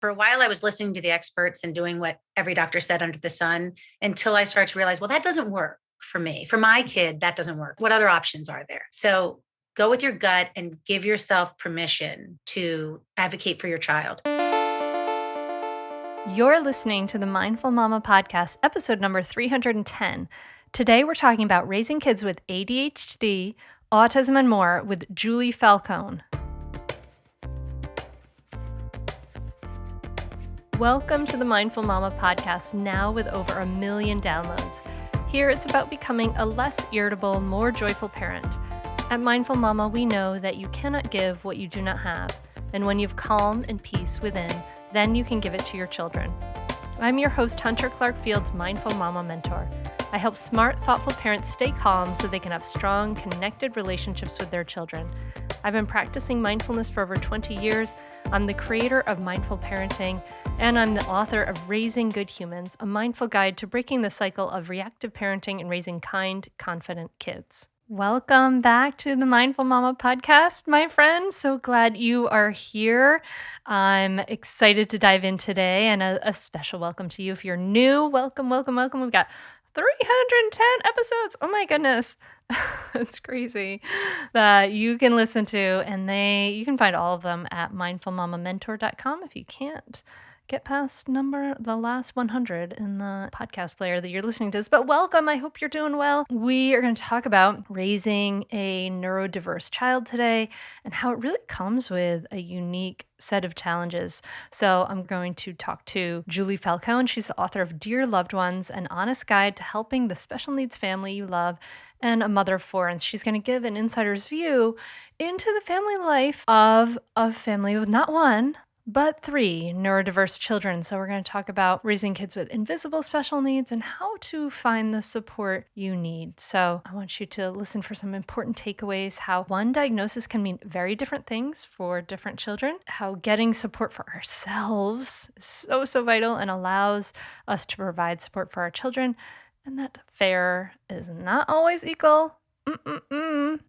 For a while, I was listening to the experts and doing what every doctor said under the sun until I started to realize, well, that doesn't work for me. For my kid, that doesn't work. What other options are there? So go with your gut and give yourself permission to advocate for your child. You're listening to the Mindful Mama podcast, episode number 310. Today, we're talking about raising kids with ADHD, autism, and more with Julie Falcone. Welcome to the Mindful Mama podcast, now with over 1 million downloads. Here, it's about becoming a less irritable, more joyful parent. At Mindful Mama, we know that you cannot give what you do not have. And when you've calm and peace within, then you can give it to your children. I'm your host, Hunter Clark-Field's Mindful Mama mentor. I help smart, thoughtful parents stay calm so they can have strong, connected relationships with their children. I've been practicing mindfulness for over 20 years. I'm the creator of Mindful Parenting, and I'm the author of Raising Good Humans, a mindful guide to breaking the cycle of reactive parenting and raising kind, confident kids. Welcome back to the Mindful Mama podcast, my friends. So glad you are here. I'm excited to dive in today, and a special welcome to you if you're new. Welcome. We've got 310 episodes. Oh my goodness. It's crazy that you can listen to, and you can find all of them at mindfulmamamentor.com if you can't get past the last 100 in the podcast player that you're listening to this. But welcome. I hope you're doing well. We are going to talk about raising a neurodiverse child today and how it really comes with a unique set of challenges. So I'm going to talk to Julie Falcone. She's the author of Dear Loved Ones, an honest guide to helping the special needs family you love, and a mother of four. And she's going to give an insider's view into the family life of a family with not one, but 3 neurodiverse children. So we're going to talk about raising kids with invisible special needs and how to find the support you need. So I want you to listen for some important takeaways, how one diagnosis can mean very different things for different children, how getting support for ourselves is so vital and allows us to provide support for our children, and that fair is not always equal.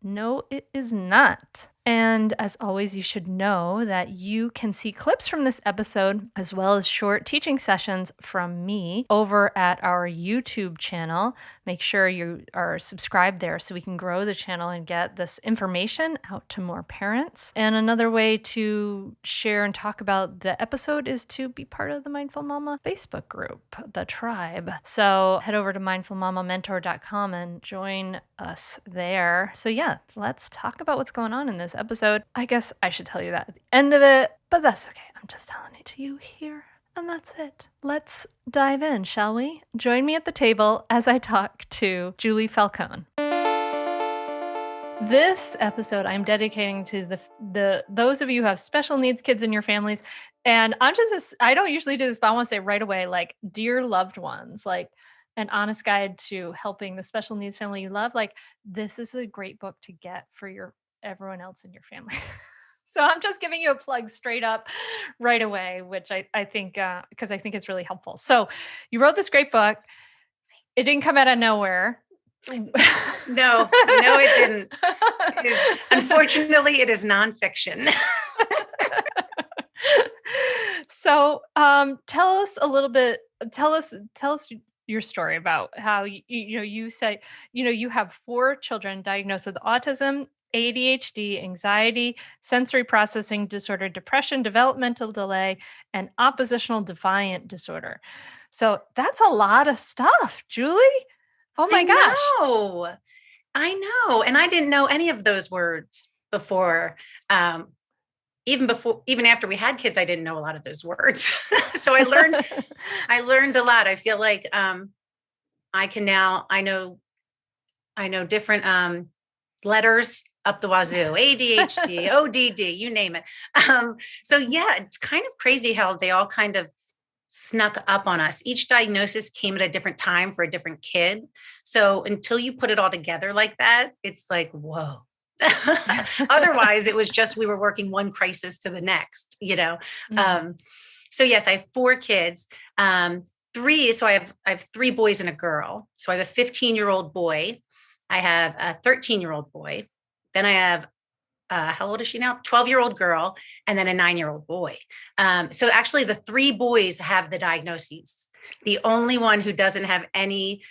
No, it is not. And as always, you should know that you can see clips from this episode as well as short teaching sessions from me over at our YouTube channel. Make sure you are subscribed there so we can grow the channel and get this information out to more parents. And another way to share and talk about the episode is to be part of the Mindful Mama Facebook group, the tribe. So head over to mindfulmamamentor.com and join us there. So yeah, let's talk about what's going on in this episode. I guess I should tell you that at the end of it, but that's okay. I'm just telling it to you here, and that's it. Let's dive in, shall we? Join me at the table as I talk to Julie Falcone. This episode I'm dedicating to those of you who have special needs kids in your families. And I don't usually do this, but I want to say right away, like, dear loved ones, like an honest guide to helping the special needs family you love. Like, this is a great book to get for everyone else in your family. So I'm just giving you a plug straight up right away, which I think, because I think it's really helpful. So you wrote this great book. It didn't come out of nowhere. No, it didn't. Unfortunately, it is nonfiction. So tell us a little bit, tell us your story about how you say, you have 4 children diagnosed with autism, ADHD, anxiety, sensory processing disorder, depression, developmental delay, and oppositional defiant disorder. So that's a lot of stuff, Julie. Oh my gosh. I know. And I didn't know any of those words before. Even after we had kids, I didn't know a lot of those words. So I learned a lot. I feel like I know different letters up the wazoo, ADHD, ODD, you name it. So yeah, it's kind of crazy how they all kind of snuck up on us. Each diagnosis came at a different time for a different kid. So until you put it all together like that, it's like, whoa. Otherwise, it was just we were working one crisis to the next, Mm-hmm. So yes, I have 4 kids. 3. So I have 3 boys and a girl. So I have a 15-year-old boy. I have a 13-year-old boy. Then I have how old is she now? 12-year-old girl, and then a 9-year-old boy. So actually the 3 boys have the diagnoses. The only one who doesn't have any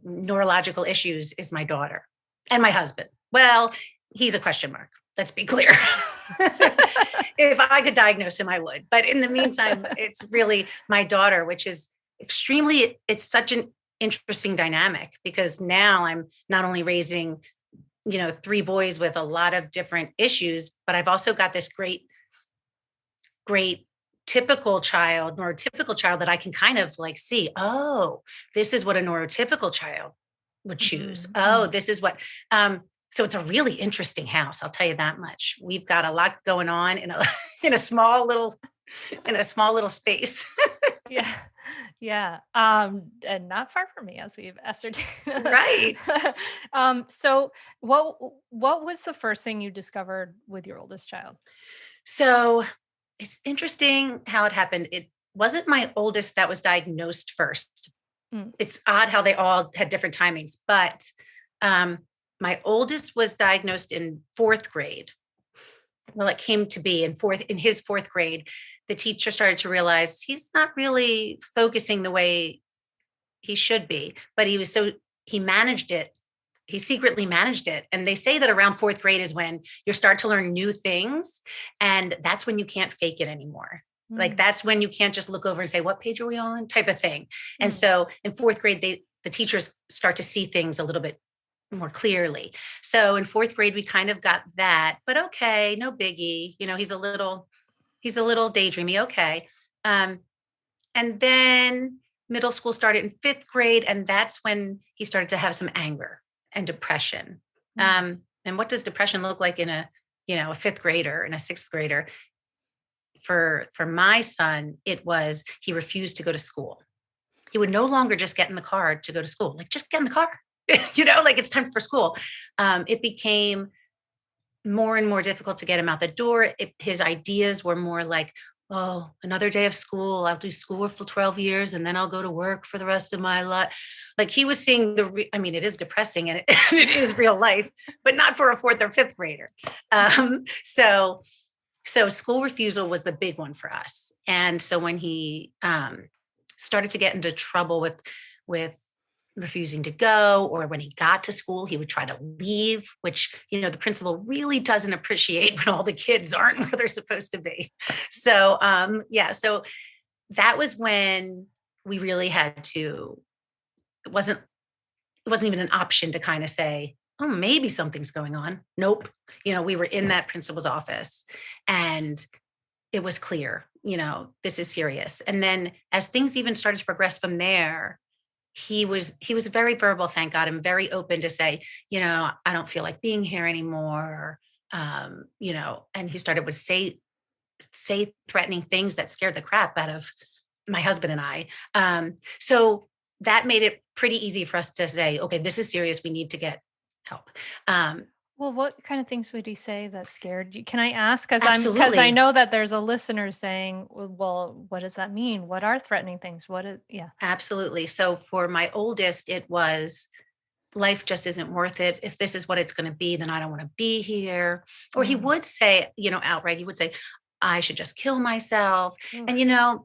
neurological issues is my daughter and my husband. Well, he's a question mark. Let's be clear. If I could diagnose him, I would. But in the meantime, it's really my daughter, which is it's such an interesting dynamic, because now I'm not only raising 3 boys with a lot of different issues, but I've also got this great neurotypical child that I can kind of like see, oh, this is what a neurotypical child would choose. Mm-hmm. Oh, this is what, so it's a really interesting house. I'll tell you that much. We've got a lot going on in a small little space. Yeah. Yeah. And not far from me, as we've ascertained. Right. So what was the first thing you discovered with your oldest child? So it's interesting how it happened. It wasn't my oldest that was diagnosed first. It's odd how they all had different timings, but my oldest was diagnosed in 4th grade. Well, it came to be in his 4th grade, the teacher started to realize he's not really focusing the way he should be, but he managed it. He secretly managed it. And they say that around 4th grade is when you start to learn new things. And that's when you can't fake it anymore. Like, that's when you can't just look over and say, what page are we on, type of thing. And so in 4th grade, the teachers start to see things a little bit more clearly. So in 4th grade, we kind of got that, but okay, no biggie. He's a little daydreamy. Okay. And then middle school started in 5th grade. And that's when he started to have some anger and depression. And what does depression look like in a 5th grader and a 6th grader? For my son, it was, he refused to go to school. He would no longer just get in the car to go to school. Like, just get in the car, like it's time for school. It became more and more difficult to get him out the door. His ideas were more like, oh, another day of school. I'll do school for 12 years and then I'll go to work for the rest of my life. Like, he was seeing it is depressing and it is real life, but not for a 4th or 5th grader. So school refusal was the big one for us. And so when he started to get into trouble with refusing to go, or when he got to school, he would try to leave, which, the principal really doesn't appreciate when all the kids aren't where they're supposed to be. So, so that was when we really had to, it wasn't even an option to kind of say, oh, maybe something's going on. Nope. We were in that principal's office and it was clear, this is serious. And then as things even started to progress from there, he was very verbal, thank God, and very open to say, I don't feel like being here anymore. And he started to say threatening things that scared the crap out of my husband and I. So that made it pretty easy for us to say, okay, this is serious. We need to get help. Well, what kind of things would he say that scared you? Can I ask? Because Absolutely. I know that there's a listener saying, well, what does that mean? What are threatening things? Yeah. Absolutely. So for my oldest, it was, life just isn't worth it. If this is what it's going to be, then I don't want to be here. Or he would say, outright, he would say, I should just kill myself. And,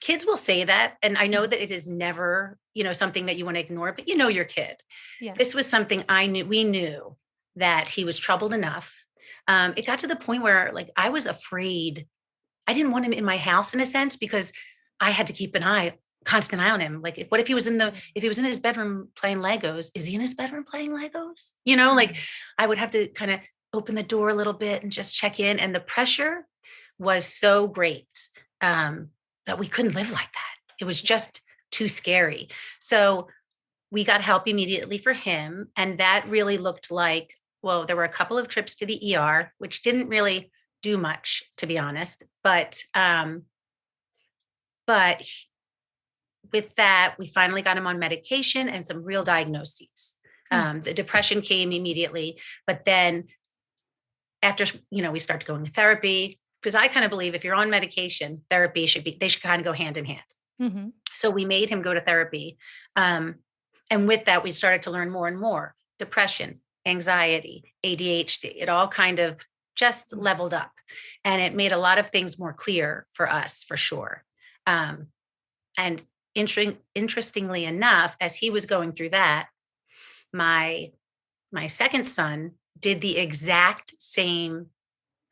kids will say that. And I know that it is never, something that you want to ignore, but your kid. Yeah. This was something we knew that he was troubled enough. It got to the point where, like, I was afraid. I didn't want him in my house, in a sense, because I had to keep constant eye on him. Like, if he was in his bedroom playing Legos, is he in his bedroom playing Legos? Like, I would have to kind of open the door a little bit and just check in. And the pressure was so great that we couldn't live like that. It was just too scary. So we got help immediately for him. And that really looked like, well, there were a couple of trips to the ER, which didn't really do much, to be honest. But with that, we finally got him on medication and some real diagnoses. The depression came immediately, but then after, we started going to therapy, because I kind of believe if you're on medication, therapy they should kind of go hand in hand. Mm-hmm. So we made him go to therapy. And with that, we started to learn more and more: depression, anxiety, ADHD. It all kind of just leveled up, and it made a lot of things more clear for us, for sure. And interestingly enough, as he was going through that, my second son did the exact same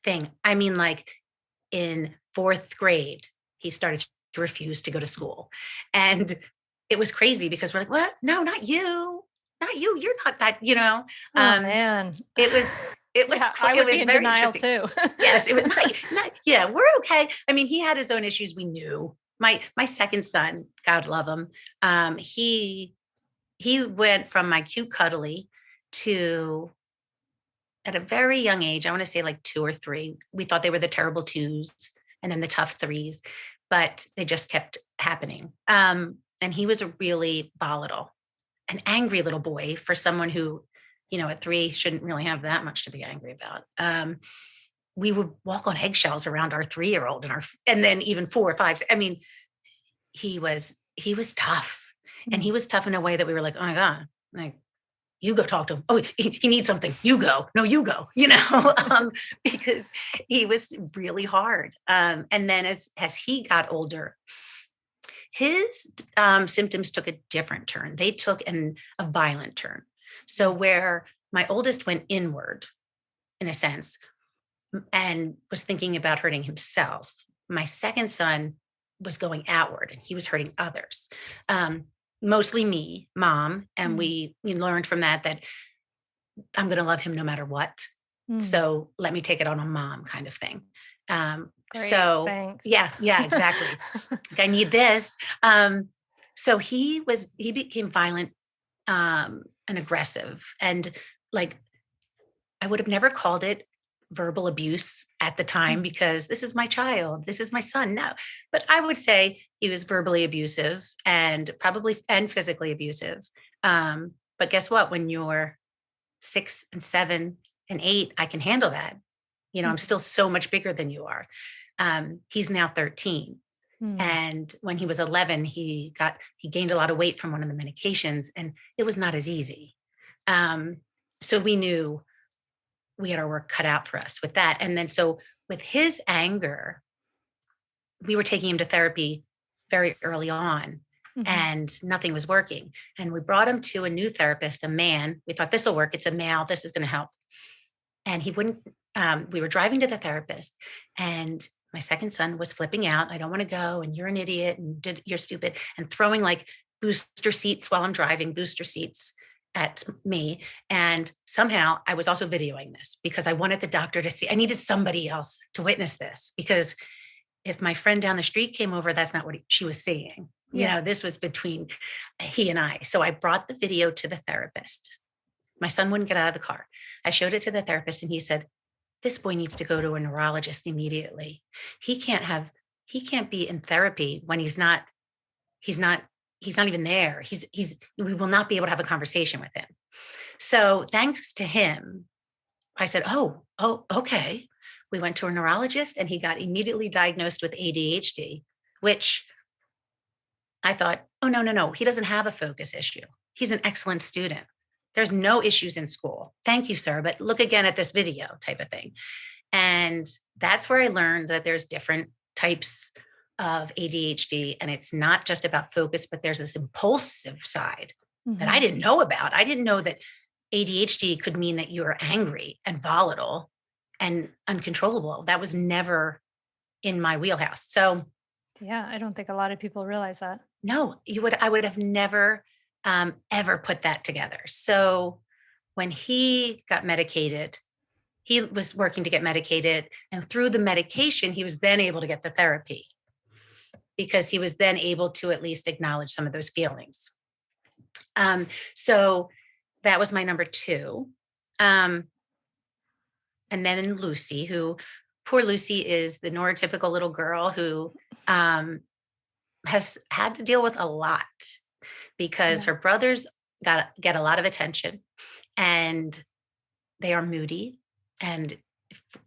thing. I mean, like in fourth grade, he started to refuse to go to school. And it was crazy because we're like, what? No, not you. Not you. You're not that, Oh man. It was, Yeah, I it would was be in very denial interesting. too. Yes, it was yeah, we're okay. I mean, he had his own issues. We knew. My second son, God love him. He went from my cute cuddly to, at a very young age, I want to say like 2 or 3. We thought they were the terrible 2s and then the tough 3s, but they just kept happening. And he was a really volatile, an angry little boy for someone who, at 3 shouldn't really have that much to be angry about. We would walk on eggshells around our 3-year-old and then even 4 or 5. I mean, he was tough, and he was tough in a way that we were like, oh my God, like, you go talk to him. Oh, he needs something. You go. No, you go, because he was really hard. And then as he got older, his symptoms took a different turn. They took a violent turn. So where my oldest went inward, in a sense, and was thinking about hurting himself, my second son was going outward, and he was hurting others. Mostly me, mom. And we learned from that I'm going to love him no matter what. So let me take it on mom, kind of thing. Great, so thanks. yeah, exactly. Like, I need this. So he became violent, and aggressive, and like, I would have never called it verbal abuse at the time, because this is my child, this is my son. No, but I would say he was verbally abusive and physically abusive. But guess what? When you're 6 and 7 and 8, I can handle that. I'm still so much bigger than you are. He's now 13. And when he was 11, he gained a lot of weight from one of the medications, and it was not as easy. So we knew we had our work cut out for us with that. And then so with his anger, we were taking him to therapy very early on, and nothing was working. And we brought him to a new therapist, a man. We thought, this will work. It's a male. This is going to help. And he wouldn't. We were driving to the therapist, and my second son was flipping out. I don't want to go. And you're an idiot. And you're stupid. And throwing like booster seats while I'm driving, booster seats at me. And somehow I was also videoing this because I wanted the doctor to see. I needed somebody else to witness this, because if my friend down the street came over, that's not what she was seeing. This was between he and I. So I brought the video to the therapist. My son wouldn't get out of the car. I showed it to the therapist, and he said, this boy needs to go to a neurologist immediately. He can't be in therapy when he's not even there. We will not be able to have a conversation with him. So thanks to him, I said, oh, okay. We went to a neurologist, and he got immediately diagnosed with ADHD, which I thought, oh, no. He doesn't have a focus issue. He's an excellent student. There's no issues in school. Thank you, sir. But look again at this video, type of thing. And that's where I learned that there's different types of ADHD, and it's not just about focus, but there's this impulsive side that I didn't know about. I didn't know that ADHD could mean that you're angry and volatile and uncontrollable. That was never in my wheelhouse. So yeah, I don't think a lot of people realize that. No, I would have never ever put that together. So when he got medicated, he was working to get medicated, and through the medication, he was then able to get the therapy, because he was then able to at least acknowledge some of those feelings. So that was my number 2. And then Lucy, poor Lucy is the neurotypical little girl who has had to deal with a lot, because her brothers get a lot of attention, and they are moody. And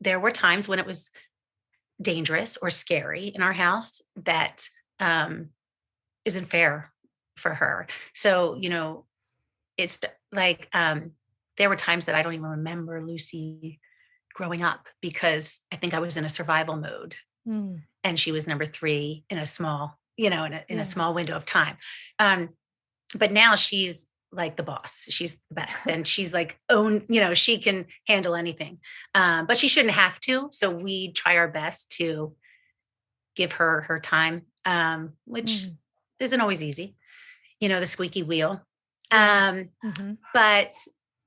there were times when it was dangerous or scary in our house that isn't fair for her. So, it's like there were times that I don't even remember Lucy growing up because I think I was in a survival mode and she was number 3 in a small, in a small window of time. But now she's like the boss. She's the best. And she's like she can handle anything. But she shouldn't have to. So we try our best to give her her time, which isn't always easy, the squeaky wheel. But,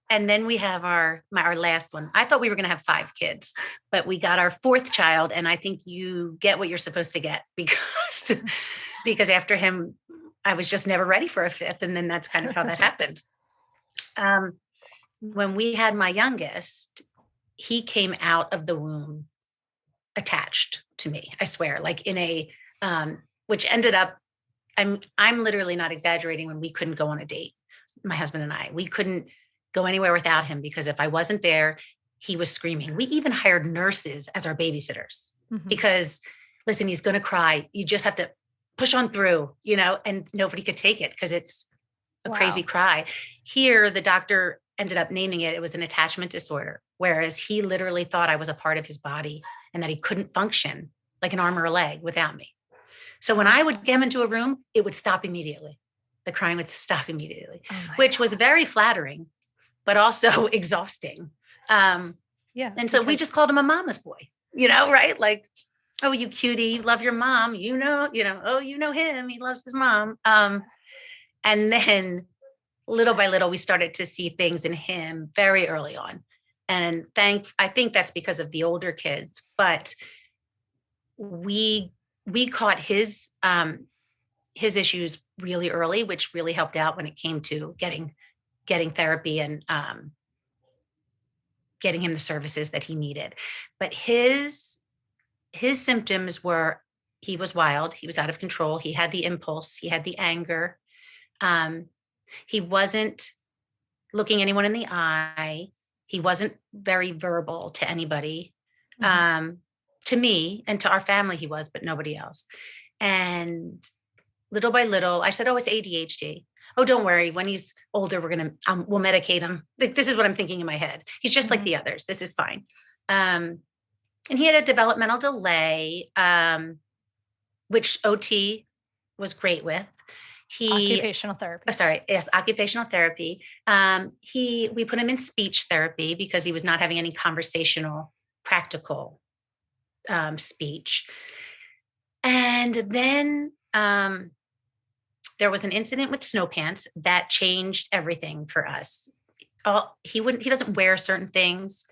and then we have our last one. I thought we were going to have 5 kids, but we got our 4th child. And I think you get what you're supposed to get because after him, I was just never ready for a 5th. And then that's kind of how that happened. When we had my youngest, he came out of the womb attached to me, I swear, like in a, which ended up, I'm literally not exaggerating, when we couldn't go on a date, my husband and I, we couldn't go anywhere without him because if I wasn't there, he was screaming. We even hired nurses as our babysitters because listen, he's going to cry. You just have to push on through, and nobody could take it because it's a crazy cry. Here, the doctor ended up naming it. It was an attachment disorder, whereas he literally thought I was a part of his body and that he couldn't function like an arm or a leg without me. So when I would get him into a room, it would stop immediately. The crying would stop immediately, which was very flattering, but also exhausting. And so we just called him a mama's boy, right? Like, oh, you cutie, love your mom, oh, you know him, he loves his mom. And then little by little, we started to see things in him very early on. And I think that's because of the older kids, but we caught his issues really early, which really helped out when it came to getting therapy and getting him the services that he needed. But his symptoms were, he was wild, he was out of control, he had the impulse, he had the anger. He wasn't looking anyone in the eye. He wasn't very verbal to anybody. To me and to our family, he was, but nobody else. And little by little, I said, oh, it's ADHD. Oh, don't worry. When he's older, we'll medicate him. Like, this is what I'm thinking in my head. He's just like the others. This is fine. And he had a developmental delay, which OT was great with. Occupational therapy. Yes, occupational therapy. We put him in speech therapy because he was not having any conversational, practical speech. And then there was an incident with snow pants that changed everything for us. He doesn't wear certain things.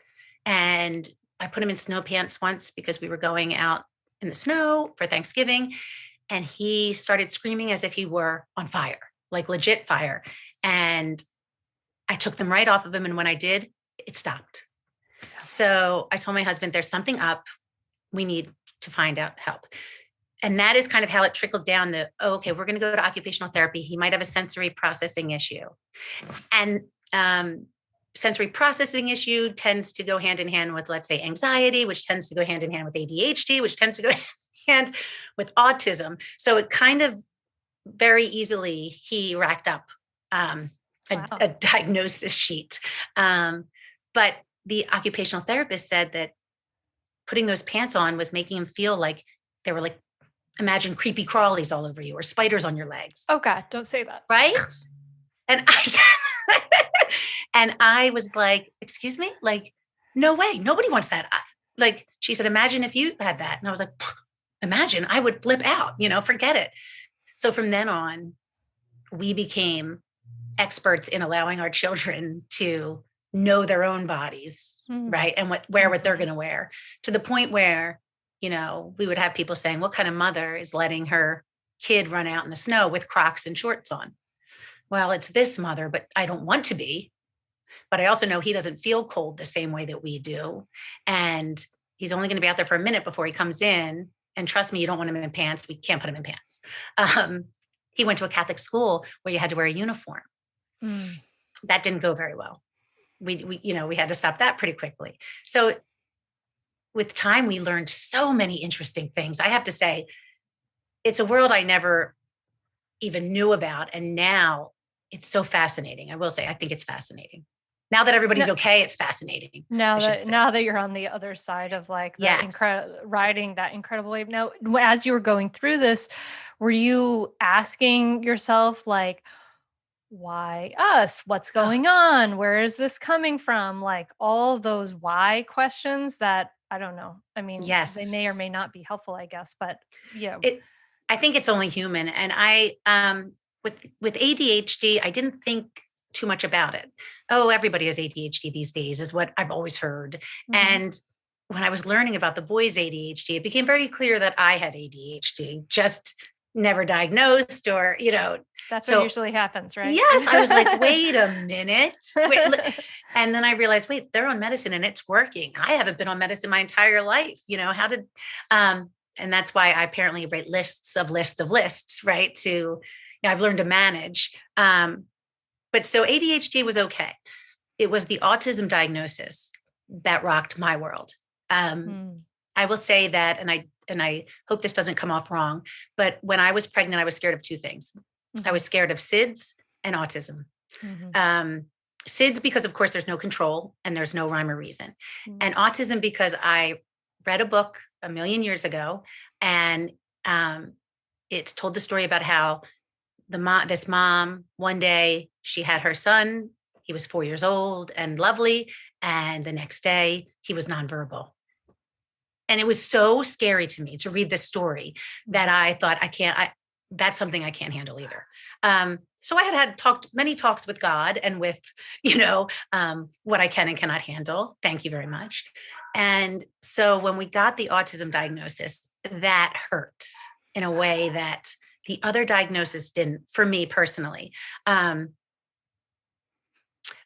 And I put him in snow pants once because we were going out in the snow for Thanksgiving. And he started screaming as if he were on fire, like legit fire. And I took them right off of him. And when I did, it stopped. So I told my husband, there's something up. We need to find out help. And that is kind of how it trickled down okay, we're going to go to occupational therapy. He might have a sensory processing issue. And sensory processing issue tends to go hand in hand with, let's say, anxiety, which tends to go hand in hand with ADHD, which tends to go hand with autism. So it kind of very easily, he racked up a diagnosis sheet. But the occupational therapist said that putting those pants on was making him feel like they were like, imagine creepy crawlies all over you or spiders on your legs. Oh God, don't say that. Right? And I was like, excuse me? Like, no way. Nobody wants that. She said, imagine if you had that. And I was like, imagine, I would flip out, forget it. So from then on, we became experts in allowing our children to know their own bodies, right? And wear what they're going to wear, to the point where, we would have people saying, what kind of mother is letting her kid run out in the snow with Crocs and shorts on? Well, it's this mother, but I don't want to be. But I also know he doesn't feel cold the same way that we do. And he's only going to be out there for a minute before he comes in. And trust me, you don't want him in pants. We can't put him in pants. He went to a Catholic school where you had to wear a uniform. That didn't go very well. We had to stop that pretty quickly. So with time, we learned so many interesting things. I have to say, it's a world I never even knew about. And now it's so fascinating. I will say, I think it's fascinating. Now that everybody's No, okay, it's fascinating, I now should that say. now that you're on the other side of like the Yes. riding that incredible wave. Now, as you were going through this, were you asking yourself like, why us? What's Oh, going on? Where is this coming from? Like all those why questions that I don't know. I mean, they may or yes. may not be helpful, I guess, but yeah. It I think it's only human, and with ADHD, I didn't think too much about it. Oh, everybody has ADHD these days is what I've always heard. Mhm. And when I was learning about the boys' ADHD, it became very clear that I had ADHD, just never diagnosed or, That's what so usually happens, right? yes, I was like, wait a minute. And then I realized, wait, they're on medicine and it's working. I haven't been on medicine my entire life. How did, and that's why I apparently write lists of lists, right? I've learned to manage. But so ADHD was okay. It was the autism diagnosis that rocked my world. Um, Mm, I will say that, and I hope this doesn't come off wrong, but when I was pregnant, I was scared of two things. I mhm, was scared of SIDS and autism. mhm, Um, SIDS because, of course, there's no control and there's no rhyme or reason, mm. and autism because I read a book a million years ago, and um, it told the story about how this mom one day she had her son. He was 4 years old and lovely, and the next day he was nonverbal. And it was so scary to me to read this story that Mhm. I thought, that's something I can't handle either. So I had talked many talks with God and with, what I can and cannot handle. Thank you very much. And so when we got the autism diagnosis, that hurt in a way that the other diagnosis didn't for me personally. Um,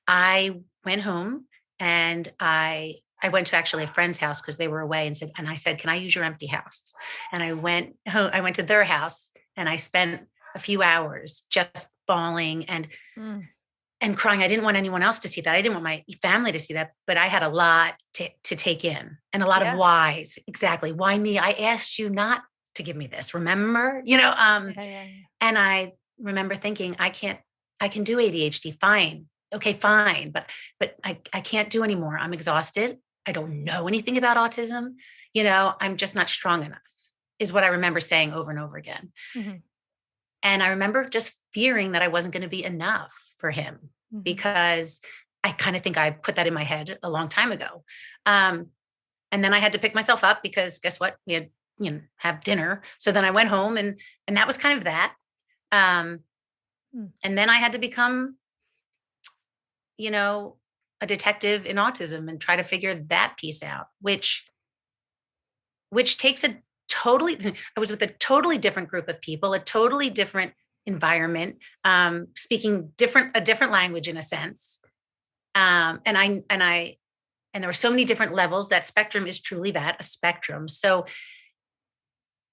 I went home and I went to actually a friend's house because they were away and I said, "Can I use your empty house?" And I went home, I went to their house and I spent a few hours just bawling Mm. and crying. I didn't want anyone else to see that. I didn't want my family to see that, but I had a lot to take in and a lot of Yeah. whys. Exactly. Why me? I asked you not to give me this. Remember? Yeah, yeah, yeah. And I remember thinking, I can do ADHD, fine. Okay, fine. But I can't do anymore. I'm exhausted. I don't know anything about autism. I'm just not strong enough, is what I remember saying over and over again. Mhm, And I remember just fearing that I wasn't going to be enough for him mhm. because I kind of think I put that in my head a long time ago. Um, and then I had to pick myself up because guess what? We had, have dinner. So then I went home and that was kind of that. Um, Mm. and then I had to become, you know, a detective in autism and try to figure that piece out, which takes I was with a totally different group of people, a totally different environment, speaking a different language in a sense. And there were so many different levels. That spectrum is truly that, a spectrum. So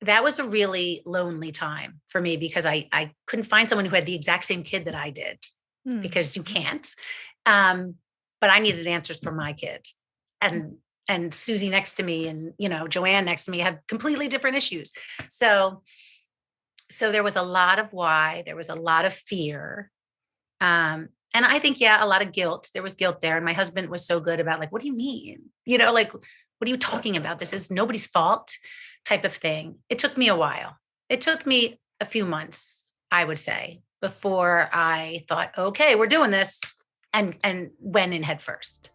that was a really lonely time for me because I couldn't find someone who had the exact same kid that I did Mm. because you can't. Um, but I needed answers for my kid. And and Susie next to me and Joanne next to me have completely different issues. So there was a lot of why, there was a lot of fear. And I think, yeah, a lot of guilt. There was guilt there. And my husband was so good about like, what do you mean? Like, what are you talking about? This is nobody's fault type of thing. It took me a while. It took me a few months, I would say, before I thought, okay, we're doing this and went in head first.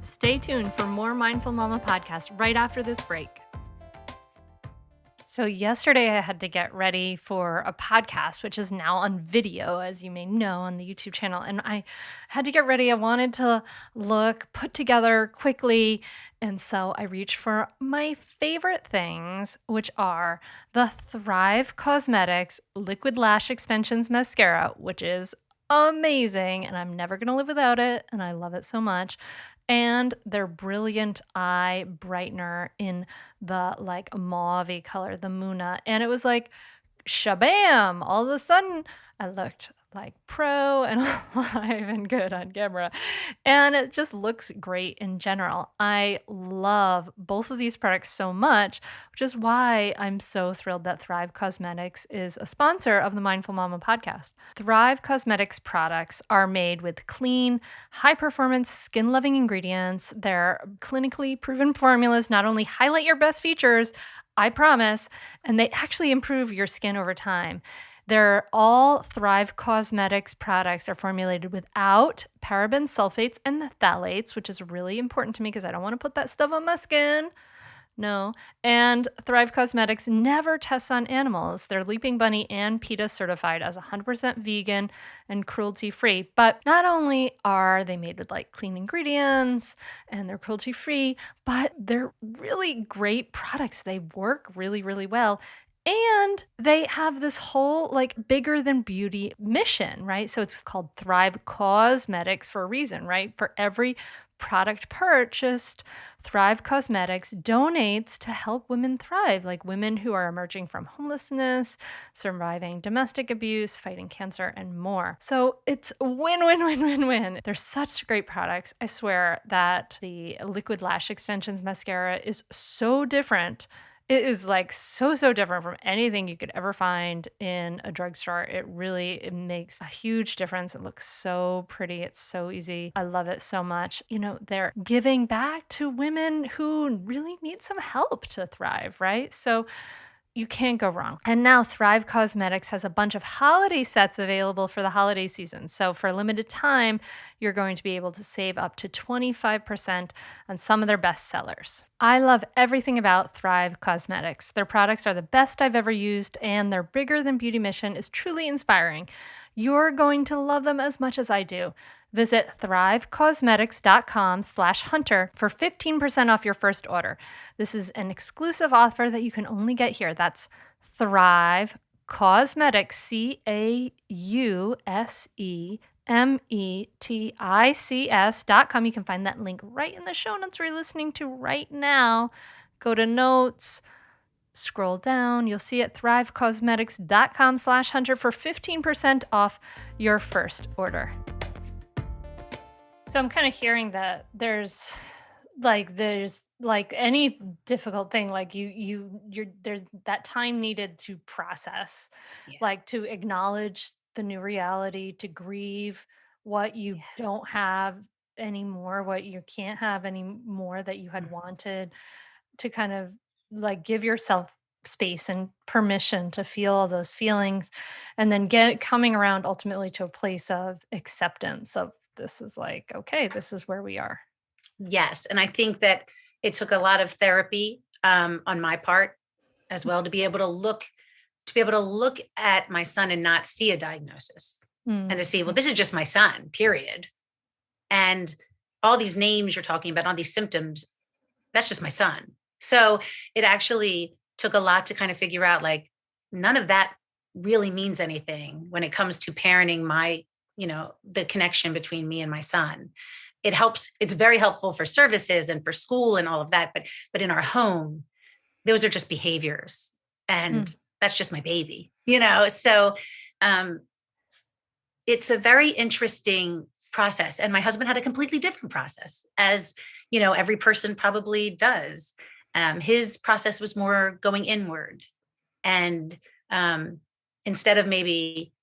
Stay tuned for more Mindful Mama podcast right after this break. So, yesterday I had to get ready for a podcast, which is now on video, as you may know, on the YouTube channel. And I had to get ready. I wanted to look put together quickly. And so I reached for my favorite things, which are the Thrive Cosmetics Liquid Lash Extensions Mascara, which is amazing. And I'm never going to live without it. And I love it so much. And their Brilliant Eye Brightener in the like mauve color, the Muna. And it was like, shabam! All of a sudden, I looked like pro and alive and good on camera. And it just looks great in general. I love both of these products so much, which is why I'm so thrilled that Thrive Cosmetics is a sponsor of the Mindful Mama podcast. Thrive Cosmetics products are made with clean, high performance, skin loving ingredients. They're clinically proven formulas, not only highlight your best features, I promise, and they actually improve your skin over time. They're all Thrive Cosmetics products are formulated without parabens, sulfates, and phthalates, which is really important to me because I don't want to put that stuff on my skin. No. And Thrive Cosmetics never tests on animals. They're Leaping Bunny and PETA certified as 100% vegan and cruelty-free. But not only are they made with like clean ingredients and they're cruelty-free, but they're really great products. They work really, really well. And they have this whole like bigger than beauty mission, right? So it's called Thrive Cosmetics for a reason, right? For every product purchased, Thrive Cosmetics donates to help women thrive, like women who are emerging from homelessness, surviving domestic abuse, fighting cancer, and more. So it's win, win, win, win, win. They're such great products. I swear that the Liquid Lash Extensions mascara is so different. It is like so different from anything you could ever find in a drugstore. It makes a huge difference. It looks so pretty. It's so easy. I love it so much. You know, they're giving back to women who really need some help to thrive, right? So you can't go wrong. And now Thrive Cosmetics has a bunch of holiday sets available for the holiday season. So for a limited time, you're going to be able to save up to 25% on some of their best sellers. I love everything about Thrive Cosmetics. Their products are the best I've ever used, and their bigger than beauty mission is truly inspiring. You're going to love them as much as I do. Visit thrivecosmetics.com/hunter for 15% off your first order. This is an exclusive offer that you can only get here. That's Thrive Cosmetics, CAUSEMETICS.com. You can find that link right in the show notes where you're listening to right now. Go to notes, scroll down, you'll see it, thrivecosmetics.com/hunter for 15% off your first order. So I'm kind of hearing that there's any difficult thing, like there's that time needed to process, Yeah. like to acknowledge the new reality, to grieve what you don't have anymore, what you can't have anymore that you had wanted, to kind of like give yourself space and permission to feel all those feelings, and then coming around ultimately to a place of acceptance of this is like, okay, this is where we are. Yes. And I think that it took a lot of therapy on my part as well to be able to look at my son and not see a diagnosis and to see, well, this is just my son, period. And all these names you're talking about, all these symptoms, that's just my son. So it actually took a lot to kind of figure out, like, none of that really means anything when it comes to parenting the connection between me and my son. It helps. It's very helpful for services and for school and all of that. But in our home, those are just behaviors. And that's just my baby, So it's a very interesting process. And my husband had a completely different process, as, every person probably does. His process was more going inward. And instead of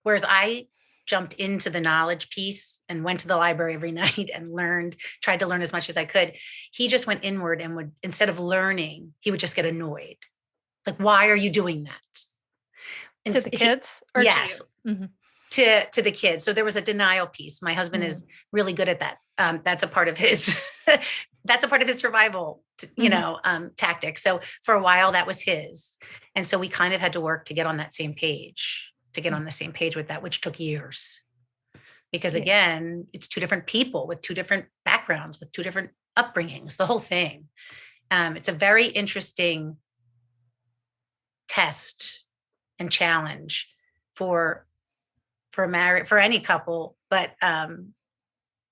whereas I jumped into the knowledge piece and went to the library every night and tried to learn as much as I could, he just went inward and would, instead of learning, he would just get annoyed. Like, why are you doing that? To the kids? Or yes. To you? Mm-hmm. To the kids. So there was a denial piece. My husband is really good at that. That's a part of his survival, tactic. So for a while that was his. And so we kind of had to work to get on that same page, on the same page with that, which took years. Because again, it's two different people with two different backgrounds, with two different upbringings, the whole thing. It's a very interesting test and challenge for any couple, but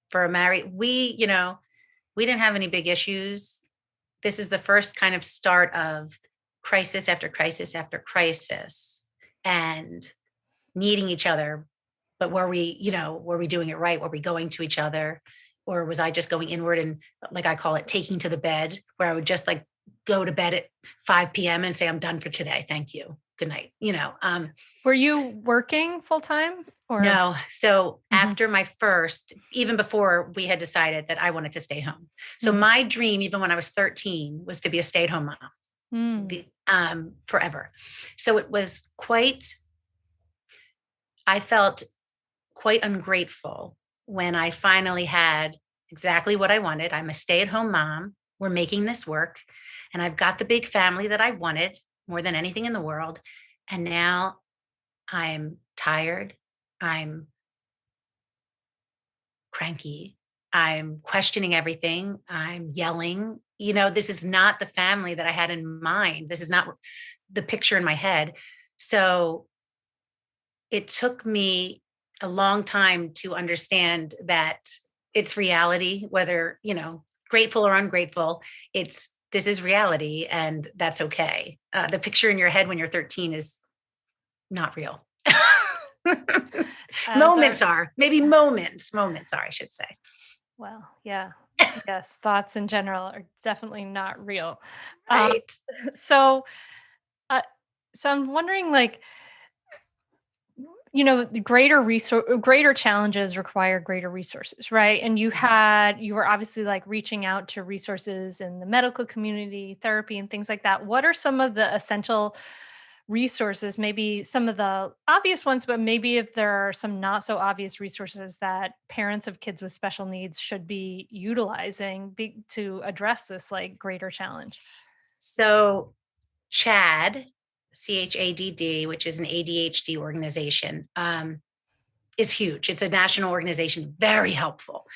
for a married, we didn't have any big issues. This is the first kind of start of crisis after crisis after crisis, and needing each other but were we doing it right? Were we going to each other? Or was I just going inward and, like I call it, taking to the bed, where I would just like go to bed at 5 p.m. and say, I'm done for today. Thank you. Good night. Were you working full time or? No. So Mhm. after my first, even before we had decided that I wanted to stay home. So Mhm. my dream, even when I was 13, was to be a stay-at-home mom, forever. So it was I felt quite ungrateful when I finally had exactly what I wanted. I'm a stay-at-home mom. We're making this work. And I've got the big family that I wanted more than anything in the world. And now I'm tired. I'm cranky. I'm questioning everything. I'm yelling. This is not the family that I had in mind. This is not the picture in my head. So it took me a long time to understand that it's reality, whether, grateful or ungrateful, this is reality, and that's okay. The picture in your head when you're 13 is not real. Moments are, maybe moments are, I should say. Well, yeah. Yes, thoughts in general are definitely not real. Right. So, uh, so I'm wondering, like, the greater challenges require greater resources, right? And you were obviously like reaching out to resources in the medical community, therapy, and things like that. What are some of the essential resources, maybe some of the obvious ones, but maybe if there are some not so obvious resources that parents of kids with special needs should be utilizing to address this like greater challenge? So CHADD, CHADD, which is an ADHD organization, is huge. It's a national organization, very helpful.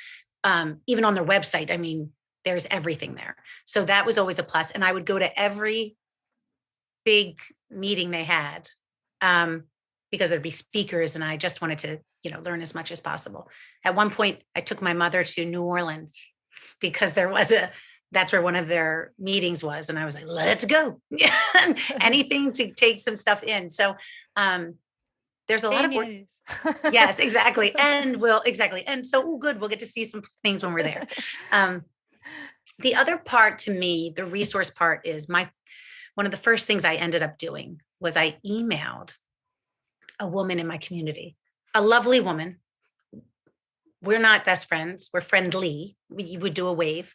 Even on their website, I mean, there's everything there. So that was always a plus. And I would go to every big meeting they had, because there'd be speakers, and I just wanted to, learn as much as possible. At one point, I took my mother to New Orleans because that's where one of their meetings was. And I was like, let's go. Anything to take some stuff in. So there's a lot of work. News. Yes, exactly. Exactly. And so, good. We'll get to see some things when we're there. The other part to me, the resource part, is one of the first things I ended up doing was I emailed a woman in my community, a lovely woman. We're not best friends. We're friendly. We would do a wave,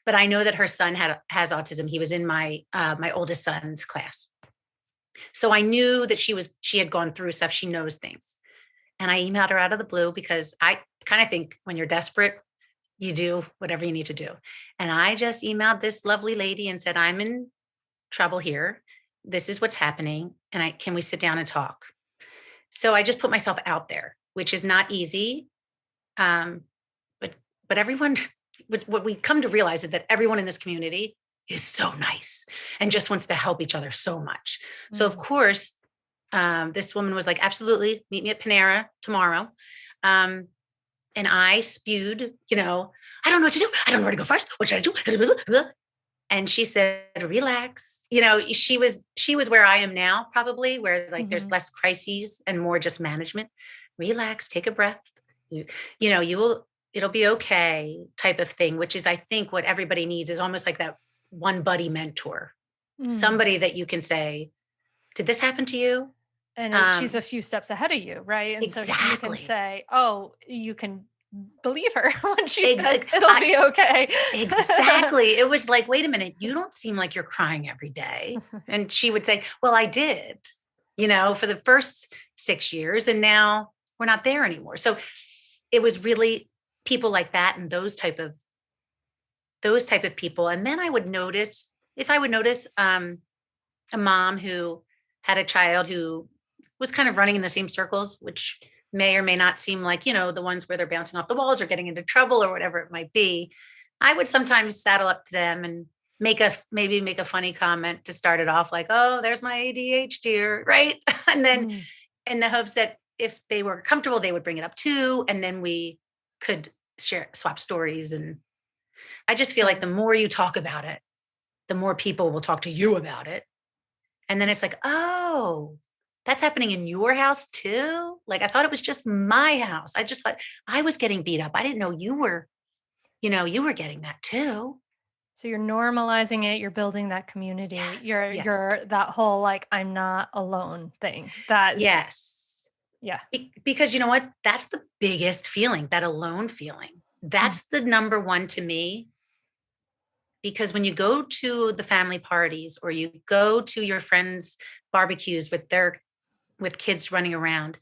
but I know that her son has autism. He was in my oldest son's class. So I knew that she had gone through stuff. She knows things. And I emailed her out of the blue because I kind of think when you're desperate, you do whatever you need to do. And I just emailed this lovely lady and said, I'm in trouble here. This is what's happening. And can we sit down and talk? So I just put myself out there, which is not easy. But everyone, what we come to realize is that everyone in this community is so nice and just wants to help each other so much. So of course, this woman was like, absolutely, meet me at Panera tomorrow. And I spewed, I don't know what to do. I don't know where to go first. What should I do? And she said, relax. She was where I am now, probably, where like there's less crises and more just management. Relax, take a breath. It'll be okay type of thing, which is, I think, what everybody needs is almost like that one buddy mentor, somebody that you can say, did this happen to you? And she's a few steps ahead of you, right? And so you can say, oh, you can believe her when she says it'll be okay. Exactly. It was like, wait a minute, you don't seem like you're crying every day. And she would say, well, I did, for the first 6 years, and now we're not there anymore. So it was really people like that and those type of people. And then I would notice, a mom who had a child who was kind of running in the same circles, which may or may not seem like, the ones where they're bouncing off the walls or getting into trouble or whatever it might be. I would sometimes saddle up to them and maybe make a funny comment to start it off, like, oh, there's my ADHD, right? And then in the hopes that if they were comfortable, they would bring it up too. And then we could swap stories. And I just feel like the more you talk about it, the more people will talk to you about it. And then it's like, oh, that's happening in your house too? Like, I thought it was just my house. I just thought I was getting beat up. I didn't know you were, you were getting that too. So you're normalizing it, you're building that community. Yes, yes, You're that whole like I'm not alone thing. That's yes. yeah. Because you know what? That's the biggest feeling, that alone feeling. Mm. That's the number one to me. Because when you go to the family parties or you go to your friends' barbecues with kids running around,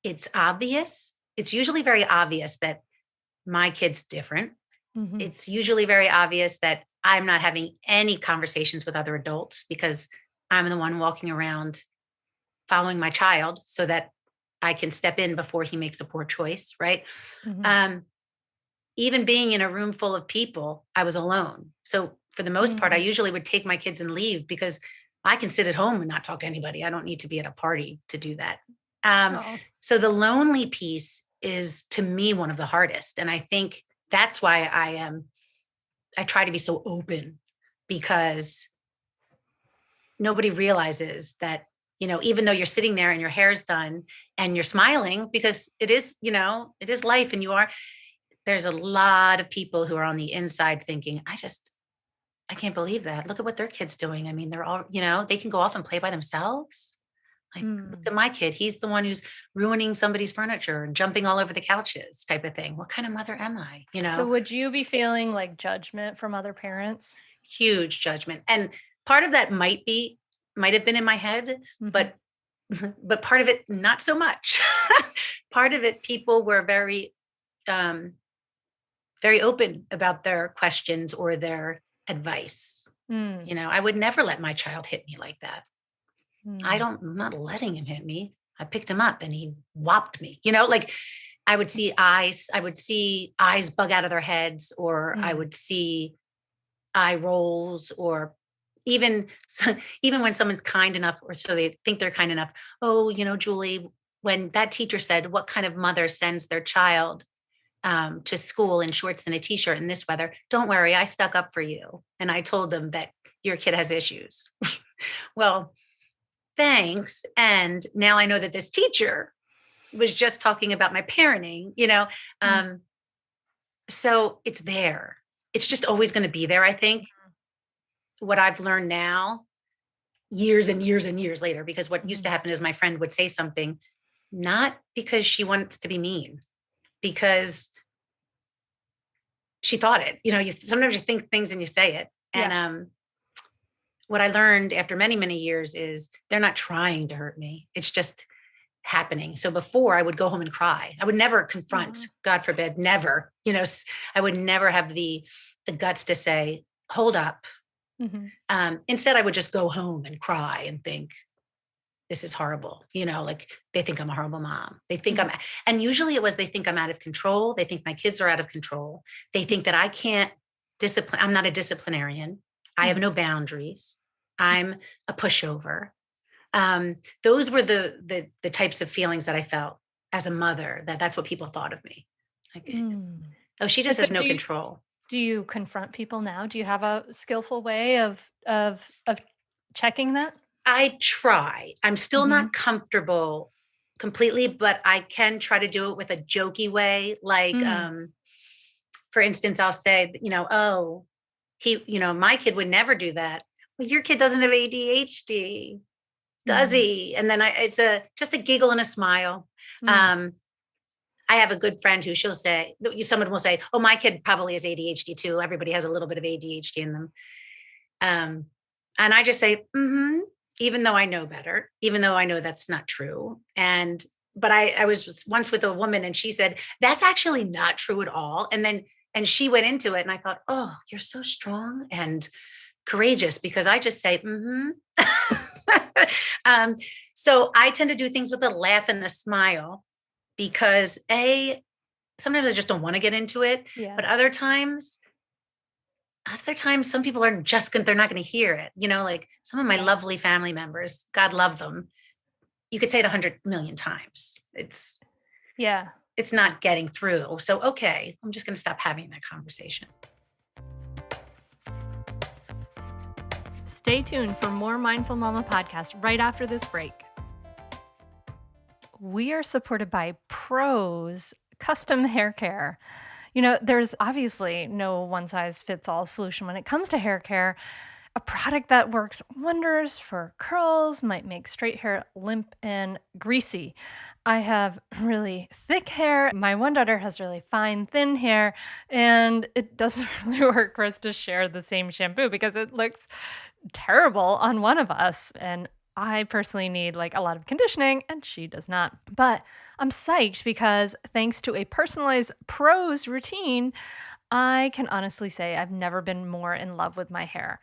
it's obvious. It's usually very obvious that my kid's different. Mhm. It's usually very obvious that I'm not having any conversations with other adults because I'm the one walking around following my child so that I can step in before he makes a poor choice, right? Mhm. Um, Even being in a room full of people, I was alone. So for the most part, I Mm. usually would take my kids and leave because I can sit at home and not talk to anybody. I don't need to be at a party to do that. Um, Oh. so the lonely piece is to me one of the hardest. And I think that's why I try to be so open because nobody realizes that, even though you're sitting there and your hair's done and you're smiling because it is life and there's a lot of people who are on the inside thinking, I can't believe that. Look at what their kid's doing. I mean, they're all, they can go off and play by themselves. Like, look Mm. at my kid. He's the one who's ruining somebody's furniture and jumping all over the couches type of thing. What kind of mother am I? So would you be feeling like judgment from other parents? Huge judgment. And part of that might have been in my head, Mhm. but but part of it not so much. Part of it, people were um very open about their questions or their advice. Mm. I would never let my child hit me like that. Mm. I'm not letting him hit me. I picked him up and he whopped me. Like I would see eyes bug out of their heads, or I Mm. would see eye rolls, or even even when someone's kind enough, or so they think they're kind enough. Oh, Julie, when that teacher said, what kind of mother sends their child to school in shorts and a t-shirt in this weather? Don't worry, I stuck up for you. And I told them that your kid has issues. Well, thanks. And now I know that this teacher was just talking about my parenting. Mm. Um, so it's there. It's just always going to be there, I think. What I've learned now, years and years and years later, because what used to Mhm. happen is my friend would say something, not because she wants to be mean, because she thought it. Sometimes you think things and you say it. And Yeah. what I learned after many, many years is they're not trying to hurt me. It's just happening. So before, I would go home and cry. I would never confront, Aw. God forbid, never. I would never have the guts to say, hold up. Mhm. Instead, I would just go home and cry and think, this is horrible. Like, they think I'm a horrible mom. They think Mhm. and usually it was, they think I'm out of control. They think my kids are out of control. They think that I can't discipline. I'm not a disciplinarian. I have Mhm. no boundaries. I'm a pushover. Those were the types of feelings that I felt as a mother, that's what people thought of me. Like, Mm. oh, she And just so has no control. do you confront people now? Do you have a skillful way of checking that? I try. I'm still Mhm. not comfortable completely, but I can try to do it with a jokey way. Like, Mm. for instance, I'll say, oh, my kid would never do that. Well, your kid doesn't have ADHD, does Mm. he? And then it's just a giggle and a smile. Mm. Um, I have a good friend who she'll say, someone will say, oh, my kid probably has ADHD too. Everybody has a little bit of ADHD in them. Um, and I just say, even though I know better, even though I know that's not true. But I was once with a woman and she said, that's actually not true at all. And she went into it and I thought, oh, you're so strong and courageous, because I just say, um, so I tend to do things with a laugh and a smile because sometimes I just don't want to get into it, Yeah. but other times some people are just going, they're not going to hear it. Like some of my Yeah. lovely family members, God love them. You could say it 100 million times. Yeah. It's not getting through. So, okay, I'm just going to stop having that conversation. Stay tuned for more Mindful Mama podcast right after this break. we are supported by Pros Custom Hair Care. There's obviously no one size fits all solution when it comes to hair care. A product that works wonders for curls might make straight hair limp and greasy. I have really thick hair. My one daughter has really fine, thin hair, and it doesn't really work for us to share the same shampoo because it looks terrible on one of us. And I personally need like a lot of conditioning and she does not. But I'm psyched because thanks to a personalized pros routine, I can honestly say I've never been more in love with my hair.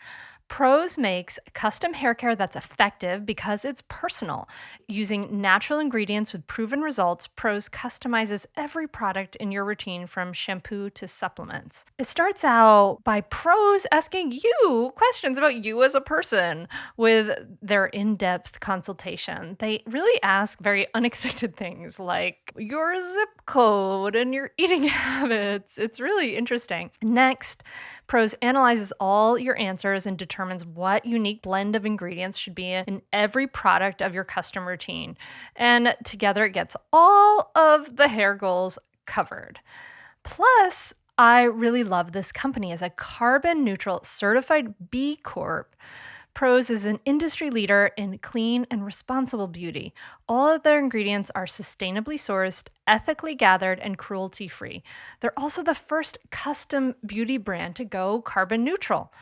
Pros makes custom hair care that's effective because it's personal. Using natural ingredients with proven results, Pros customizes every product in your routine from shampoo to supplements. It starts out by Pros asking you questions about you as a person with their in-depth consultation. They really ask very unexpected things like your zip code and your eating habits. It's really interesting. Next, Pros analyzes all your answers and determines what unique blend of ingredients should be in every product of your custom routine. And together it gets all of the hair goals covered. Plus, I really love this company as a carbon neutral certified B Corp. Pros is an industry leader in clean and responsible beauty. All of their ingredients are sustainably sourced, ethically gathered, and cruelty free. They're also the first custom beauty brand to go carbon neutral.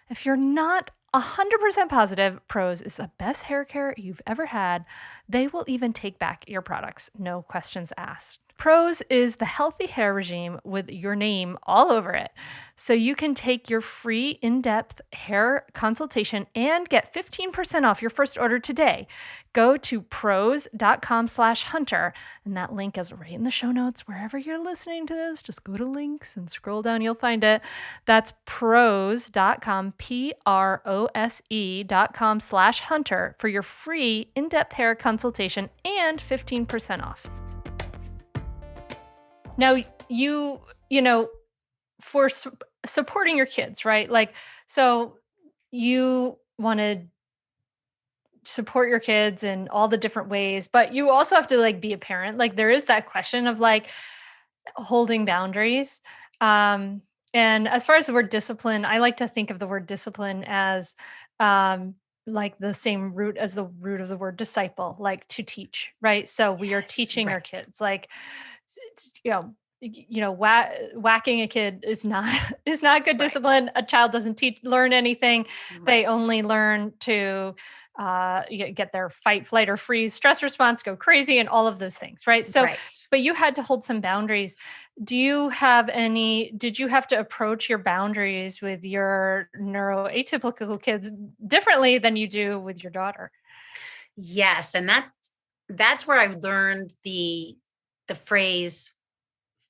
If you're not 100% positive Pros is the best hair care you've ever had, they will even take back your products, no questions asked. Pros is the healthy hair regime with your name all over it. So you can take your free in-depth hair consultation and get 15% off your first order today. Go to pros.com/hunter, and that link is right in the show notes. Wherever you're listening to this, just go to links and scroll down, you'll find it. That's pros.com, PROSE.com/hunter for your free in-depth hair consultation and 15% off. Now, for supporting your kids, right? Like, so you want to support your kids in all the different ways, but you also have to like be a parent. Like, there is that question of like holding boundaries. And as far as the word discipline, I like to think of the word discipline as like the same root as the root of the word disciple, like to teach, right? So we are teaching our kids, like, whacking a kid is not is not good discipline. A child doesn't learn anything. They only learn to get their fight, flight, or freeze stress response, go crazy, and all of those things, right? So, but you had to hold some boundaries. Did you have to approach your boundaries with your neuroatypical kids differently than you do with your daughter? Yes. And that's where I learned the phrase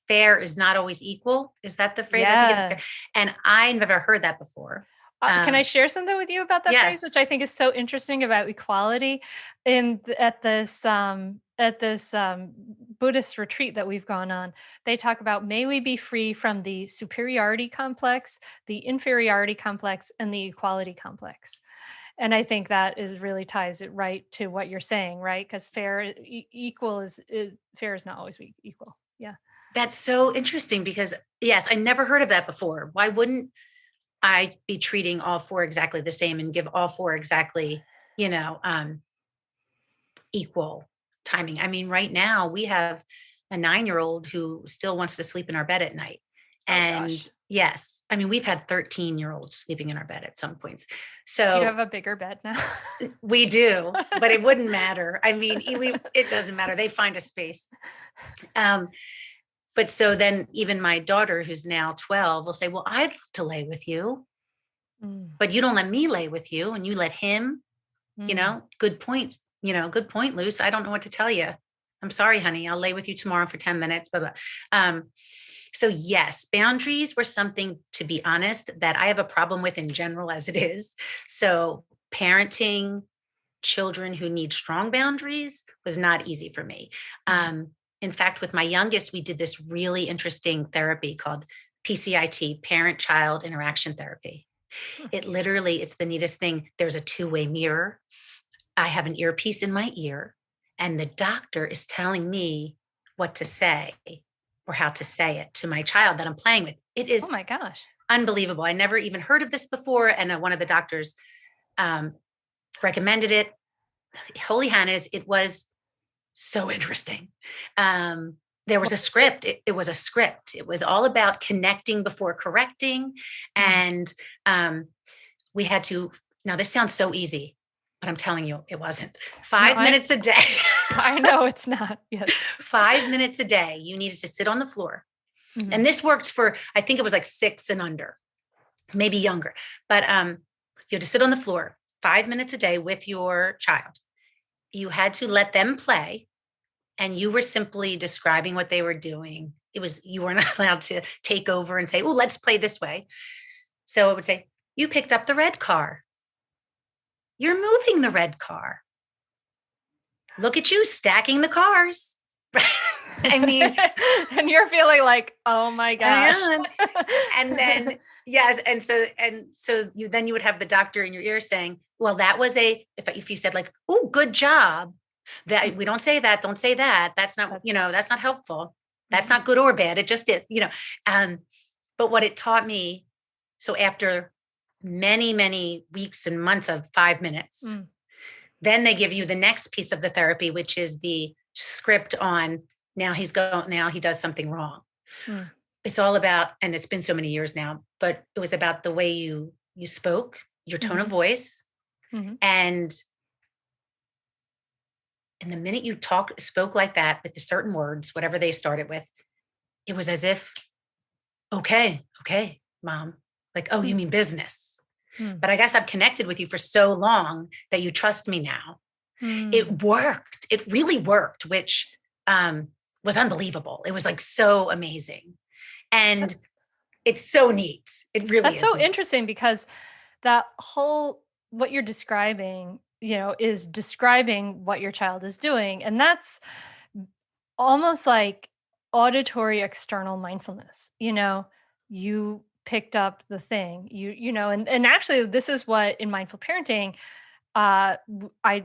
fair is not always equal. Is that the phrase? Yes. I think it's fair. And I never heard that before. Can I share something with you about that phrase, which I think is so interesting about equality? At this Buddhist retreat that we've gone on, they talk about, may we be free from the superiority complex, the inferiority complex, and the equality complex. And I think that really ties it right to what you're saying, right? Because fair is not always equal. Yeah. That's so interesting because, yes, I never heard of that before. Why wouldn't I be treating all four exactly the same and give all four exactly, equal timing? I mean, right now we have a 9-year-old who still wants to sleep in our bed at night. And yes, I mean, we've had 13-year-olds sleeping in our bed at some points. So do you have a bigger bed now? We do, but it wouldn't matter. I mean, it doesn't matter. They find a space. But so then even my daughter, who's now 12, will say, well, I'd love to lay with you, but you don't let me lay with you and you let him, good point, good point, Luce. I don't know what to tell you. I'm sorry, honey. I'll lay with you tomorrow for 10 minutes. So yes, boundaries were something, to be honest, that I have a problem with in general as it is. So parenting children who need strong boundaries was not easy for me. In fact, with my youngest, we did this really interesting therapy called Pcit, Parent-Child Interaction Therapy. It's the neatest thing. There's a two-way mirror. I have an earpiece in my ear, And the doctor is telling me what to say or how to say it to my child that I'm playing with. It Oh is my gosh. unbelievable. I never even heard of this before. And one of the doctors um, recommended it. Holy Hannah's, it was so interesting. There was a script. It was a script. It was all about connecting before correcting. And we had to, now this sounds so easy, but I'm telling you, it wasn't. 5 minutes a day. I know it's not. Yes. 5 minutes a day. You needed to sit on the floor. Mhm. And this worked for, I think it was like 6 and under, maybe younger. But you had to sit on the floor 5 minutes a day with your child. You had to let them play, and you were simply describing what they were doing. You weren't allowed to take over and say, oh, let's play this way. So it would say, you picked up the red car. You're moving the red car. Look at you stacking the cars. I mean, and you're feeling like, oh my gosh. And then, yes. And so you would have the doctor in your ear saying, well, that was if you said like, oh, good job, that we don't say that, don't say that. That's not, that's not helpful. That's not good or bad. It just is, but what it taught me. So after many, many weeks and months of 5 minutes, then they give you the next piece of the therapy, which is the script on now he does something wrong. It's all about, and it's been so many years now, but it was about the way you spoke, your tone of voice. And the minute you spoke like that with the certain words, whatever they started with, it was as if, okay, mom, like, oh, you mean business. But I guess I've connected with you for so long that you trust me now. It worked. It really worked, which was unbelievable. It was like so amazing. And it's so neat. It really is. That's so interesting, because that whole, what you're describing, is describing what your child is doing. And that's almost like auditory external mindfulness. You picked up the thing, and actually this is what in mindful parenting,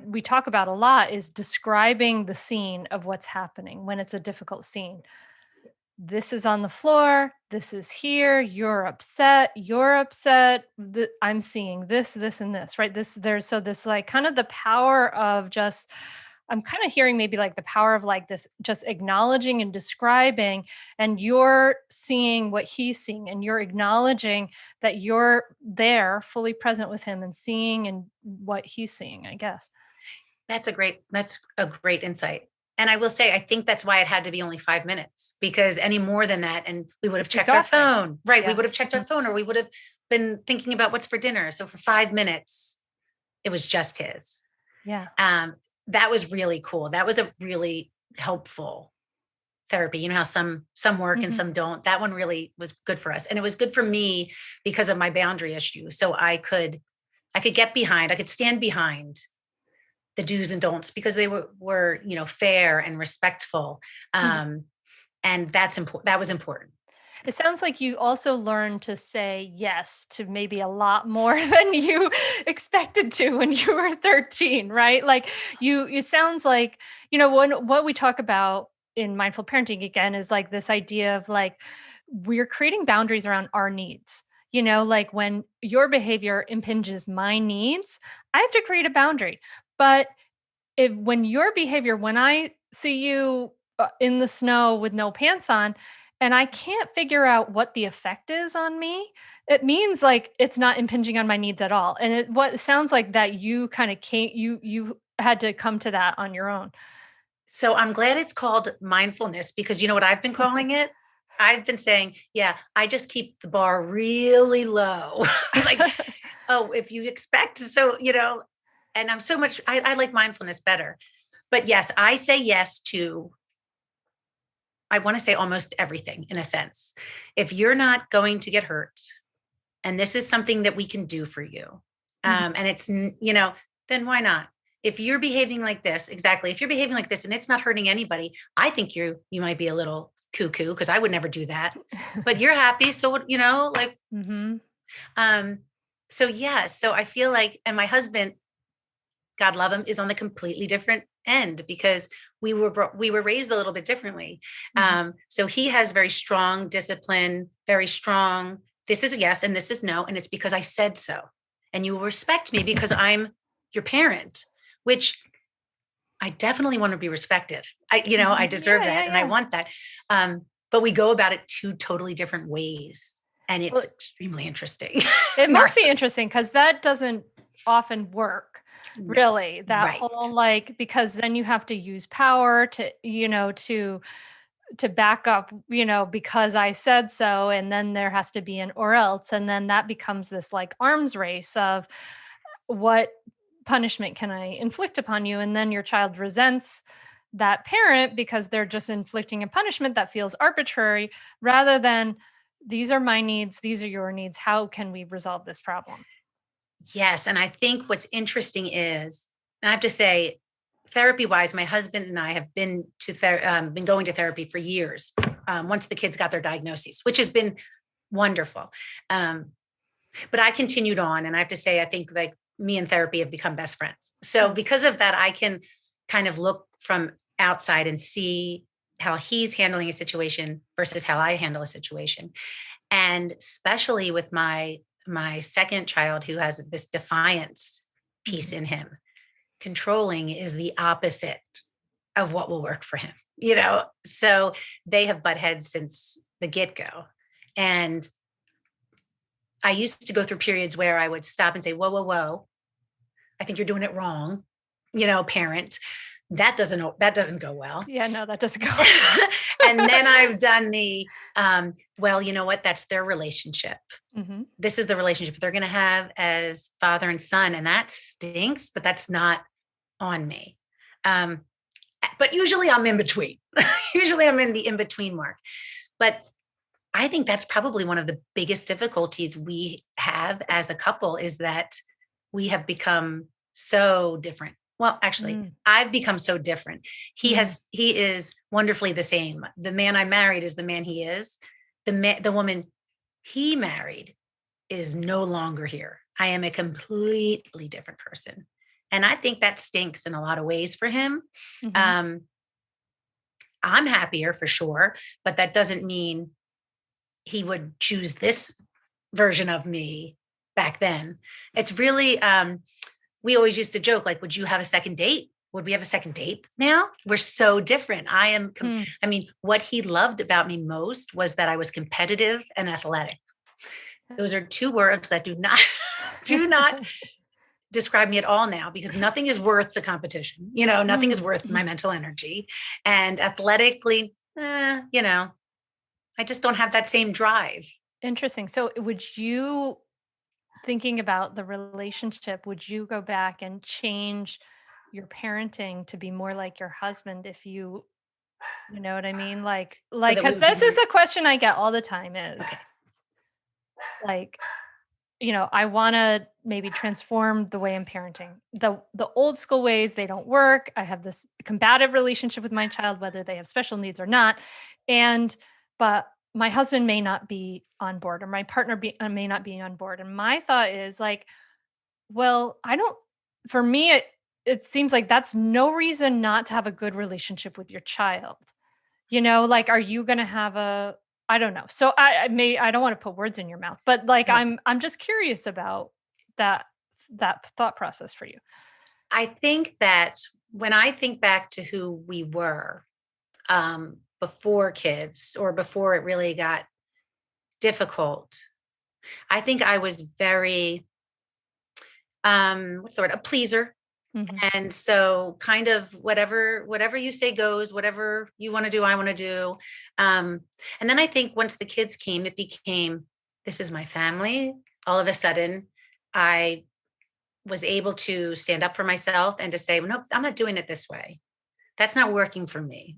we talk about a lot, is describing the scene of what's happening when it's a difficult scene. This is on the floor. This is here. You're upset. I'm seeing this, and this, right? This like kind of the power of just, I'm kind of hearing maybe like the power of like this, just acknowledging and describing, and you're seeing what he's seeing, and you're acknowledging that you're there fully present with him and seeing and what he's seeing, I guess. That's a great insight. And I will say, I think that's why it had to be only 5 minutes, because any more than that, and we would have checked our phone, right? Yeah. We would have checked our phone, or we would have been thinking about what's for dinner. So for 5 minutes, it was just his. Yeah. That was really cool. That was a really helpful therapy. You know how some work and some don't. That one really was good for us. And it was good for me because of my boundary issue. So I could get behind, I could stand behind the do's and don'ts, because they were fair and respectful. And that's important. That was important. It sounds like you also learned to say yes to maybe a lot more than you expected to when you were 13, right? Like it sounds like, what we talk about in mindful parenting again is like this idea of like, we're creating boundaries around our needs. Like when your behavior impinges my needs, I have to create a boundary. But when I see you in the snow with no pants on, and I can't figure out what the effect is on me, it means like it's not impinging on my needs at all. And it sounds like that you kind of you had to come to that on your own. So I'm glad it's called mindfulness, because you know what I've been calling it? I've been saying, yeah, I just keep the bar really low. Like, oh, if you expect, so, and I like mindfulness better. But yes, I say yes to, I want to say almost everything in a sense. If you're not going to get hurt, and this is something that we can do for you, and it's, then why not? If you're behaving like this, exactly. If you're behaving like this and it's not hurting anybody, I think you might be a little cuckoo, because I would never do that, but you're happy. So, like, so yeah, so I feel like, and my husband, God love him, is on the completely different end because we were raised a little bit differently. So he has very strong discipline, very strong. This is a yes and this is no, and it's because I said so. And you will respect me because I'm your parent, which I definitely want to be respected. I deserve that and I want that. But we go about it two totally different ways. And it's extremely interesting. It must be interesting because that doesn't often work, really. That whole because then you have to use power to back up, because I said so. And then there has to be an or else. And then that becomes this arms race of what punishment can I inflict upon you? And then your child resents that parent because they're just inflicting a punishment that feels arbitrary rather than these are my needs, these are your needs. How can we resolve this problem? Yes. And I think what's interesting is, I have to say, therapy wise, my husband and I have been going to therapy for years. Once the kids got their diagnoses, which has been wonderful. But I continued on, and I have to say, I think me and therapy have become best friends. So because of that, I can kind of look from outside and see how he's handling a situation versus how I handle a situation. And especially with my second child, who has this defiance piece in him, controlling is the opposite of what will work for him, so they have butt heads since the get-go. And I used to go through periods where I would stop and say, whoa, whoa, whoa, I think you're doing it wrong, parent. That doesn't go well. Yeah, no, that doesn't go well. And then I've done the, well, you know what? That's their relationship. This is the relationship they're going to have as father and son. And that stinks, but that's not on me. But usually I'm in between. Usually I'm in the in-between mark. But I think that's probably one of the biggest difficulties we have as a couple, is that we have become so different. Well, actually, I've become so different. He is wonderfully the same. The man I married is the man he is. The woman he married is no longer here. I am a completely different person. And I think that stinks in a lot of ways for him. I'm happier for sure, but that doesn't mean he would choose this version of me back then. It's really, we always used to joke, would you have a second date? Would we have a second date now? We're so different. I mean, what he loved about me most was that I was competitive and athletic. Those are two words that do not describe me at all now, because nothing is worth the competition. Nothing is worth my mental energy. And athletically, I just don't have that same drive. Interesting. So thinking about the relationship, would you go back and change your parenting to be more like your husband if you know what I mean? Because this is a question I get all the time is I want to maybe transform the way I'm parenting. The old school ways, they don't work. I have this combative relationship with my child, whether they have special needs or not. But my husband may not be on board, or my partner may not be on board. And my thought is well, for me, it seems like that's no reason not to have a good relationship with your child. Are you going to have I don't know. So I don't want to put words in your mouth, but I'm just curious about that thought process for you. I think that when I think back to who we were, before kids, or before it really got difficult, I think I was very, what's the word? A pleaser. And so kind of whatever you say goes, whatever you want to do, I want to do. And then I think once the kids came, it became, this is my family. All of a sudden, I was able to stand up for myself and to say, well, no, I'm not doing it this way. That's not working for me.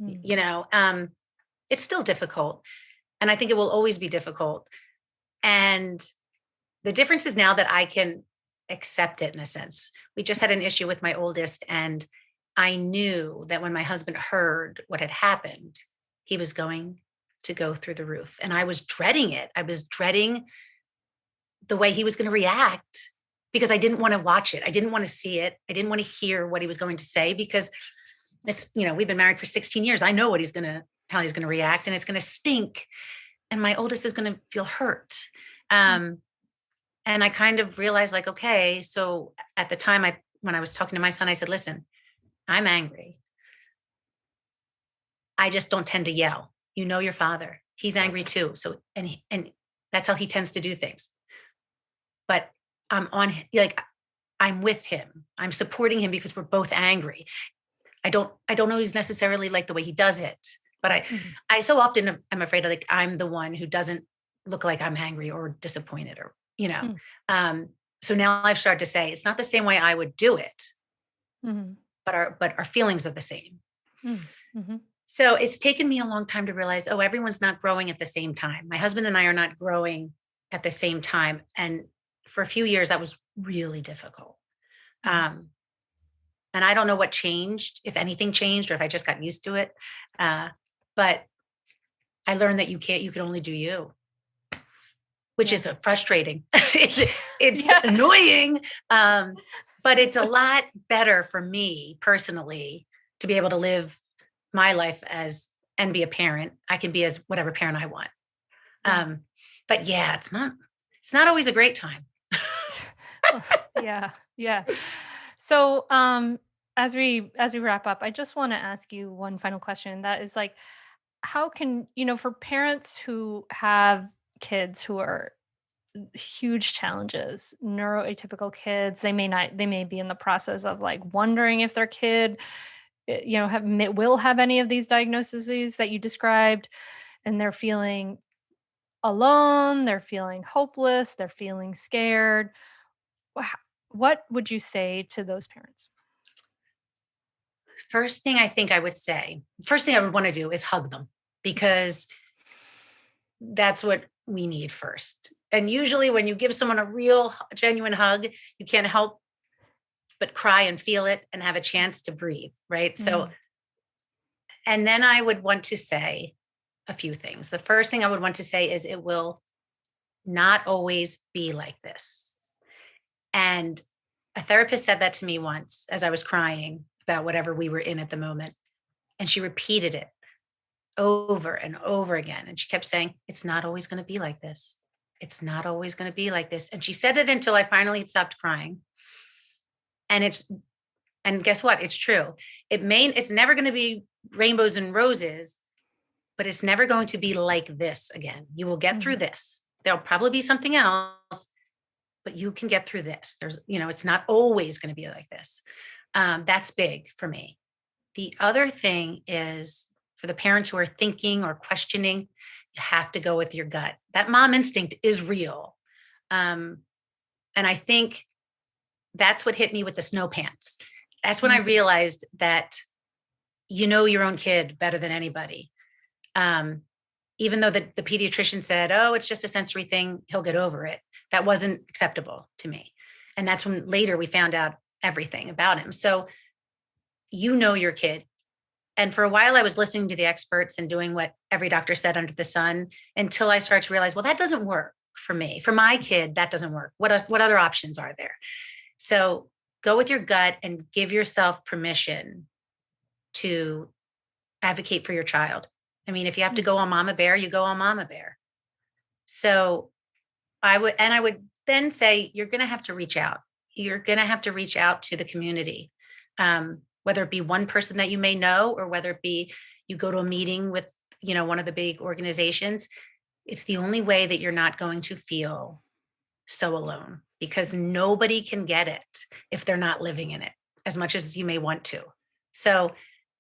It's still difficult. And I think it will always be difficult. And the difference is now that I can accept it in a sense. We just had an issue with my oldest, and I knew that when my husband heard what had happened, he was going to go through the roof. And I was dreading it. I was dreading the way he was going to react because I didn't want to watch it. I didn't want to see it. I didn't want to hear what he was going to say, because it's, we've been married for 16 years. I know how he's going to react, and it's going to stink. And my oldest is going to feel hurt. And I kind of realized, like, okay, so at the time when I was talking to my son, I said, listen, I'm angry. I just don't tend to yell. Your father, he's angry too. So, and that's how he tends to do things. But I'm with him. I'm supporting him because we're both angry. I don't always necessarily like the way he does it, but I so often am afraid like I'm the one who doesn't look like I'm angry or disappointed, or, so now I've started to say, it's not the same way I would do it, but our feelings are the same. So it's taken me a long time to realize, everyone's not growing at the same time. My husband and I are not growing at the same time. And for a few years, that was really difficult. And I don't know what changed, if anything changed, or if I just got used to it. But I learned that you can only do you, which is frustrating. It's annoying. But it's a lot better for me personally to be able to live my life and be a parent. I can be as whatever parent I want. But yeah, it's not always a great time. Yeah. So, as we wrap up, I just want to ask you one final question. That is like, how can, for parents who have kids who are huge challenges, neuroatypical kids, they may be in the process of like wondering if their kid, will have any of these diagnoses that you described, and they're feeling alone, they're feeling hopeless, they're feeling scared. What would you say to those parents? First thing I would want to do is hug them, because that's what we need first. And usually when you give someone a real genuine hug, you can't help but cry and feel it and have a chance to breathe, right? So, and then I would want to say a few things. The first thing I would want to say is, it will not always be like this. And a therapist said that to me once as I was crying about whatever we were in at the moment. And she repeated it over and over again. And she kept saying, it's not always going to be like this. It's not always going to be like this. And she said it until I finally stopped crying. And guess what? It's true. It's never going to be rainbows and roses, but it's never going to be like this again. You will get through this. There'll probably be something else, but you can get through this. It's not always going to be like this. That's big for me. The other thing is, for the parents who are thinking or questioning, you have to go with your gut. That mom instinct is real. And I think that's what hit me with the snow pants. That's when I realized that your own kid better than anybody. Even though the pediatrician said, it's just a sensory thing, he'll get over it. That wasn't acceptable to me. And that's when later we found out everything about him. So your kid. And for a while I was listening to the experts and doing what every doctor said under the sun, until I started to realize, well, that doesn't work for me. For my kid, that doesn't work. What other options are there? So go with your gut and give yourself permission to advocate for your child. I mean, if you have to go on mama bear, you go on mama bear. So I would then say, you're going to have to reach out. You're going to have to reach out to the community, whether it be one person that you may know, or whether it be you go to a meeting with, one of the big organizations. It's the only way that you're not going to feel so alone, because nobody can get it if they're not living in it as much as you may want to. So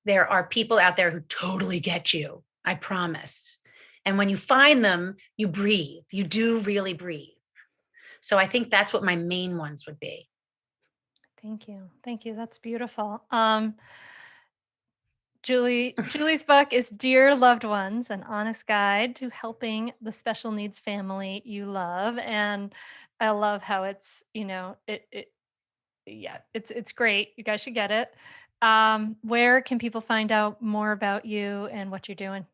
there are people out there who totally get you, I promise. And when you find them, you breathe. You do really breathe. So I think that's what my main ones would be. Thank you. That's beautiful. Julie's book is Dear Loved Ones, an honest guide to helping the special needs family you love. And I love how it's, it's great. You guys should get it. Where can people find out more about you and what you're doing?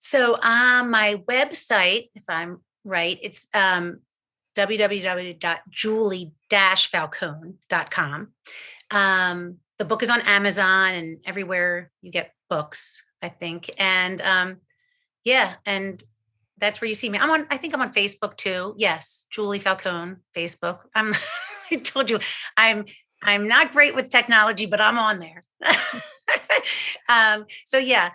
So my website, if I'm right, it's www.julie-falcone.com. The book is on Amazon and everywhere you get books, I think. And yeah, and that's where you see me. I think I'm on Facebook too. Yes, Julie Falcone, Facebook. I told you, I'm not great with technology, but I'm on there. So yeah,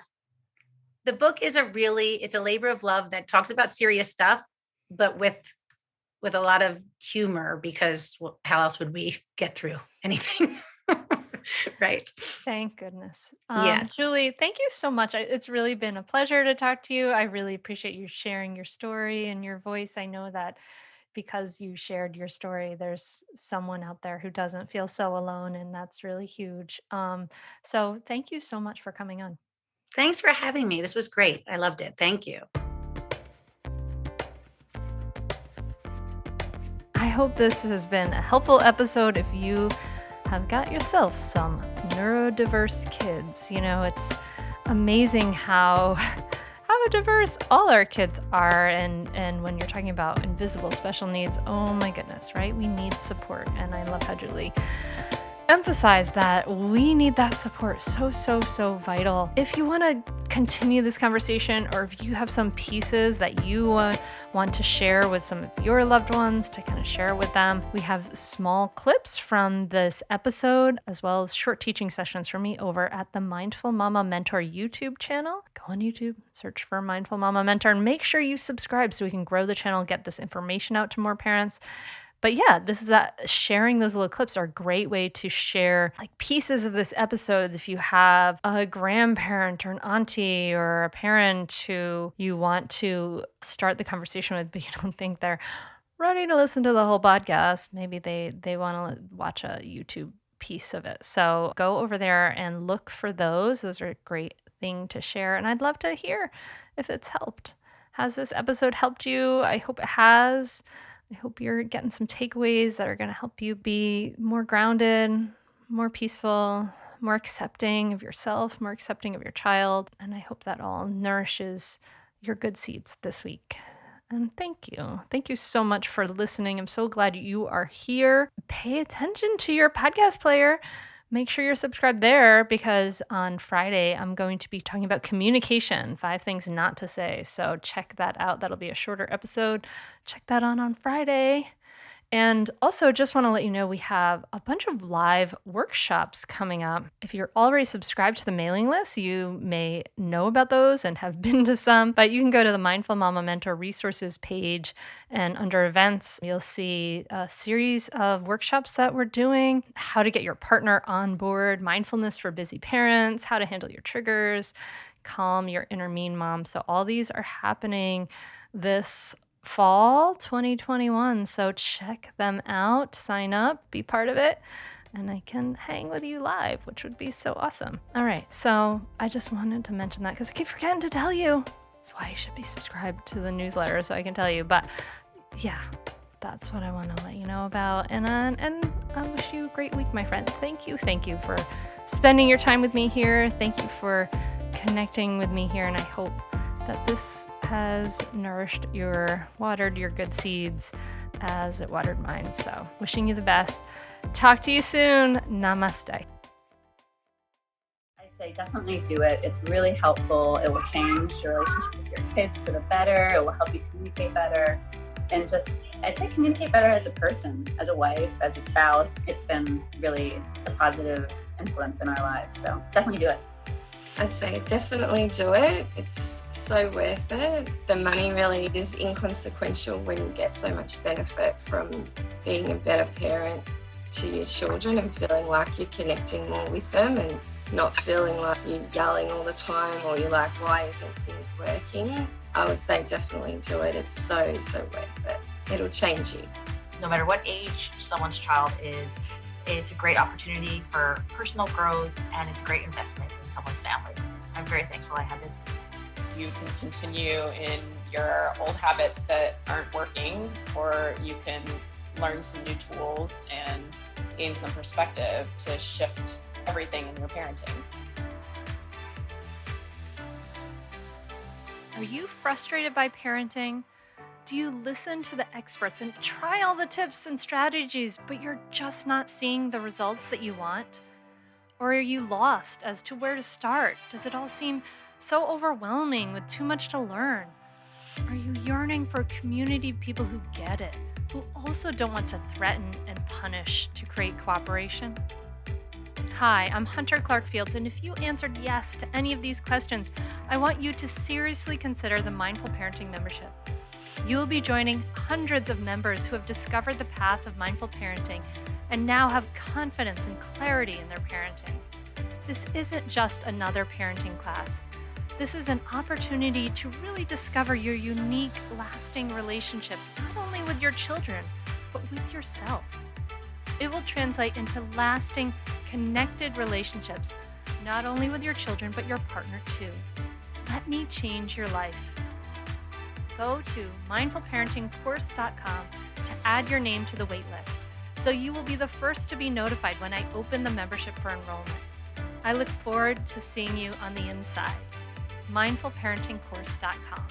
the book is it's a labor of love that talks about serious stuff, but with a lot of humor, because how else would we get through anything? Right. Thank goodness. Yes. Julie, thank you so much. It's really been a pleasure to talk to you. I really appreciate you sharing your story and your voice. I know that because you shared your story, there's someone out there who doesn't feel so alone, and that's really huge. So thank you so much for coming on. Thanks for having me. This was great. I loved it. Thank you. I hope this has been a helpful episode if you have got yourself some neurodiverse kids. You know, it's amazing how diverse all our kids are, and when you're talking about invisible special needs, oh my goodness, right? We need support, and I love how Julie emphasize that we need that support so vital. If you want to continue this conversation, or if you have some pieces that you want to share with some of your loved ones to kind of share with them, we have small clips from this episode as well as short teaching sessions from me over at the Mindful Mama Mentor YouTube channel. Go on YouTube, search for Mindful Mama Mentor, and make sure you subscribe so we can grow the channel, get this information out to more parents. But yeah, sharing those little clips are a great way to share like pieces of this episode. If you have a grandparent or an auntie or a parent who you want to start the conversation with, but you don't think they're ready to listen to the whole podcast, maybe they want to watch a YouTube piece of it. So go over there and look for those. Those are a great thing to share. And I'd love to hear if it's helped. Has this episode helped you? I hope it has. I hope you're getting some takeaways that are going to help you be more grounded, more peaceful, more accepting of yourself, more accepting of your child. And I hope that all nourishes your good seeds this week. And thank you. Thank you so much for listening. I'm so glad you are here. Pay attention to your podcast player. Make sure you're subscribed there, because on Friday, I'm going to be talking about communication, 5 things not to say. So check that out. That'll be a shorter episode. Check that on Friday. And also just want to let you know we have a bunch of live workshops coming up. If you're already subscribed to the mailing list, you may know about those and have been to some, but you can go to the Mindful Mama Mentor resources page, and under events, you'll see a series of workshops that we're doing: how to get your partner on board, mindfulness for busy parents, how to handle your triggers, calm your inner mean mom. So all these are happening this fall 2021. So check them out, sign up, be part of it, and I can hang with you live, which would be so awesome. All right. So I just wanted to mention that because I keep forgetting to tell you. That's why you should be subscribed to the newsletter so I can tell you. But yeah, that's what I want to let you know about. And I wish you a great week, my friend. Thank you for spending your time with me here. Thank you for connecting with me here. And I hope that this has watered your good seeds as it watered mine. So wishing you the best. Talk to you soon. Namaste. I'd say definitely do it. It's really helpful. It will change your relationship with your kids for the better. It will help you communicate better. And I'd say communicate better as a person, as a wife, as a spouse. It's been really a positive influence in our lives. So definitely do it. I'd say definitely do it. It's so worth it. The money really is inconsequential when you get so much benefit from being a better parent to your children and feeling like you're connecting more with them and not feeling like you're yelling all the time or you're like, why isn't things working? I would say definitely do it. It's so worth it. It'll change you. No matter what age someone's child is, it's a great opportunity for personal growth, and it's a great investment in someone's family. I'm very thankful I had this. You can continue in your old habits that aren't working, or you can learn some new tools and gain some perspective to shift everything in your parenting. Are you frustrated by parenting? Do you listen to the experts and try all the tips and strategies, but you're just not seeing the results that you want? Or are you lost as to where to start? Does it all seem so overwhelming with too much to learn? Are you yearning for a community of people who get it, who also don't want to threaten and punish to create cooperation? Hi, I'm Hunter Clark-Fields, and if you answered yes to any of these questions, I want you to seriously consider the Mindful Parenting membership. You'll be joining hundreds of members who have discovered the path of mindful parenting and now have confidence and clarity in their parenting. This isn't just another parenting class. This is an opportunity to really discover your unique, lasting relationship, not only with your children, but with yourself. It will translate into lasting, connected relationships, not only with your children, but your partner too. Let me change your life. Go to mindfulparentingcourse.com to add your name to the waitlist, so you will be the first to be notified when I open the membership for enrollment. I look forward to seeing you on the inside. mindfulparentingcourse.com.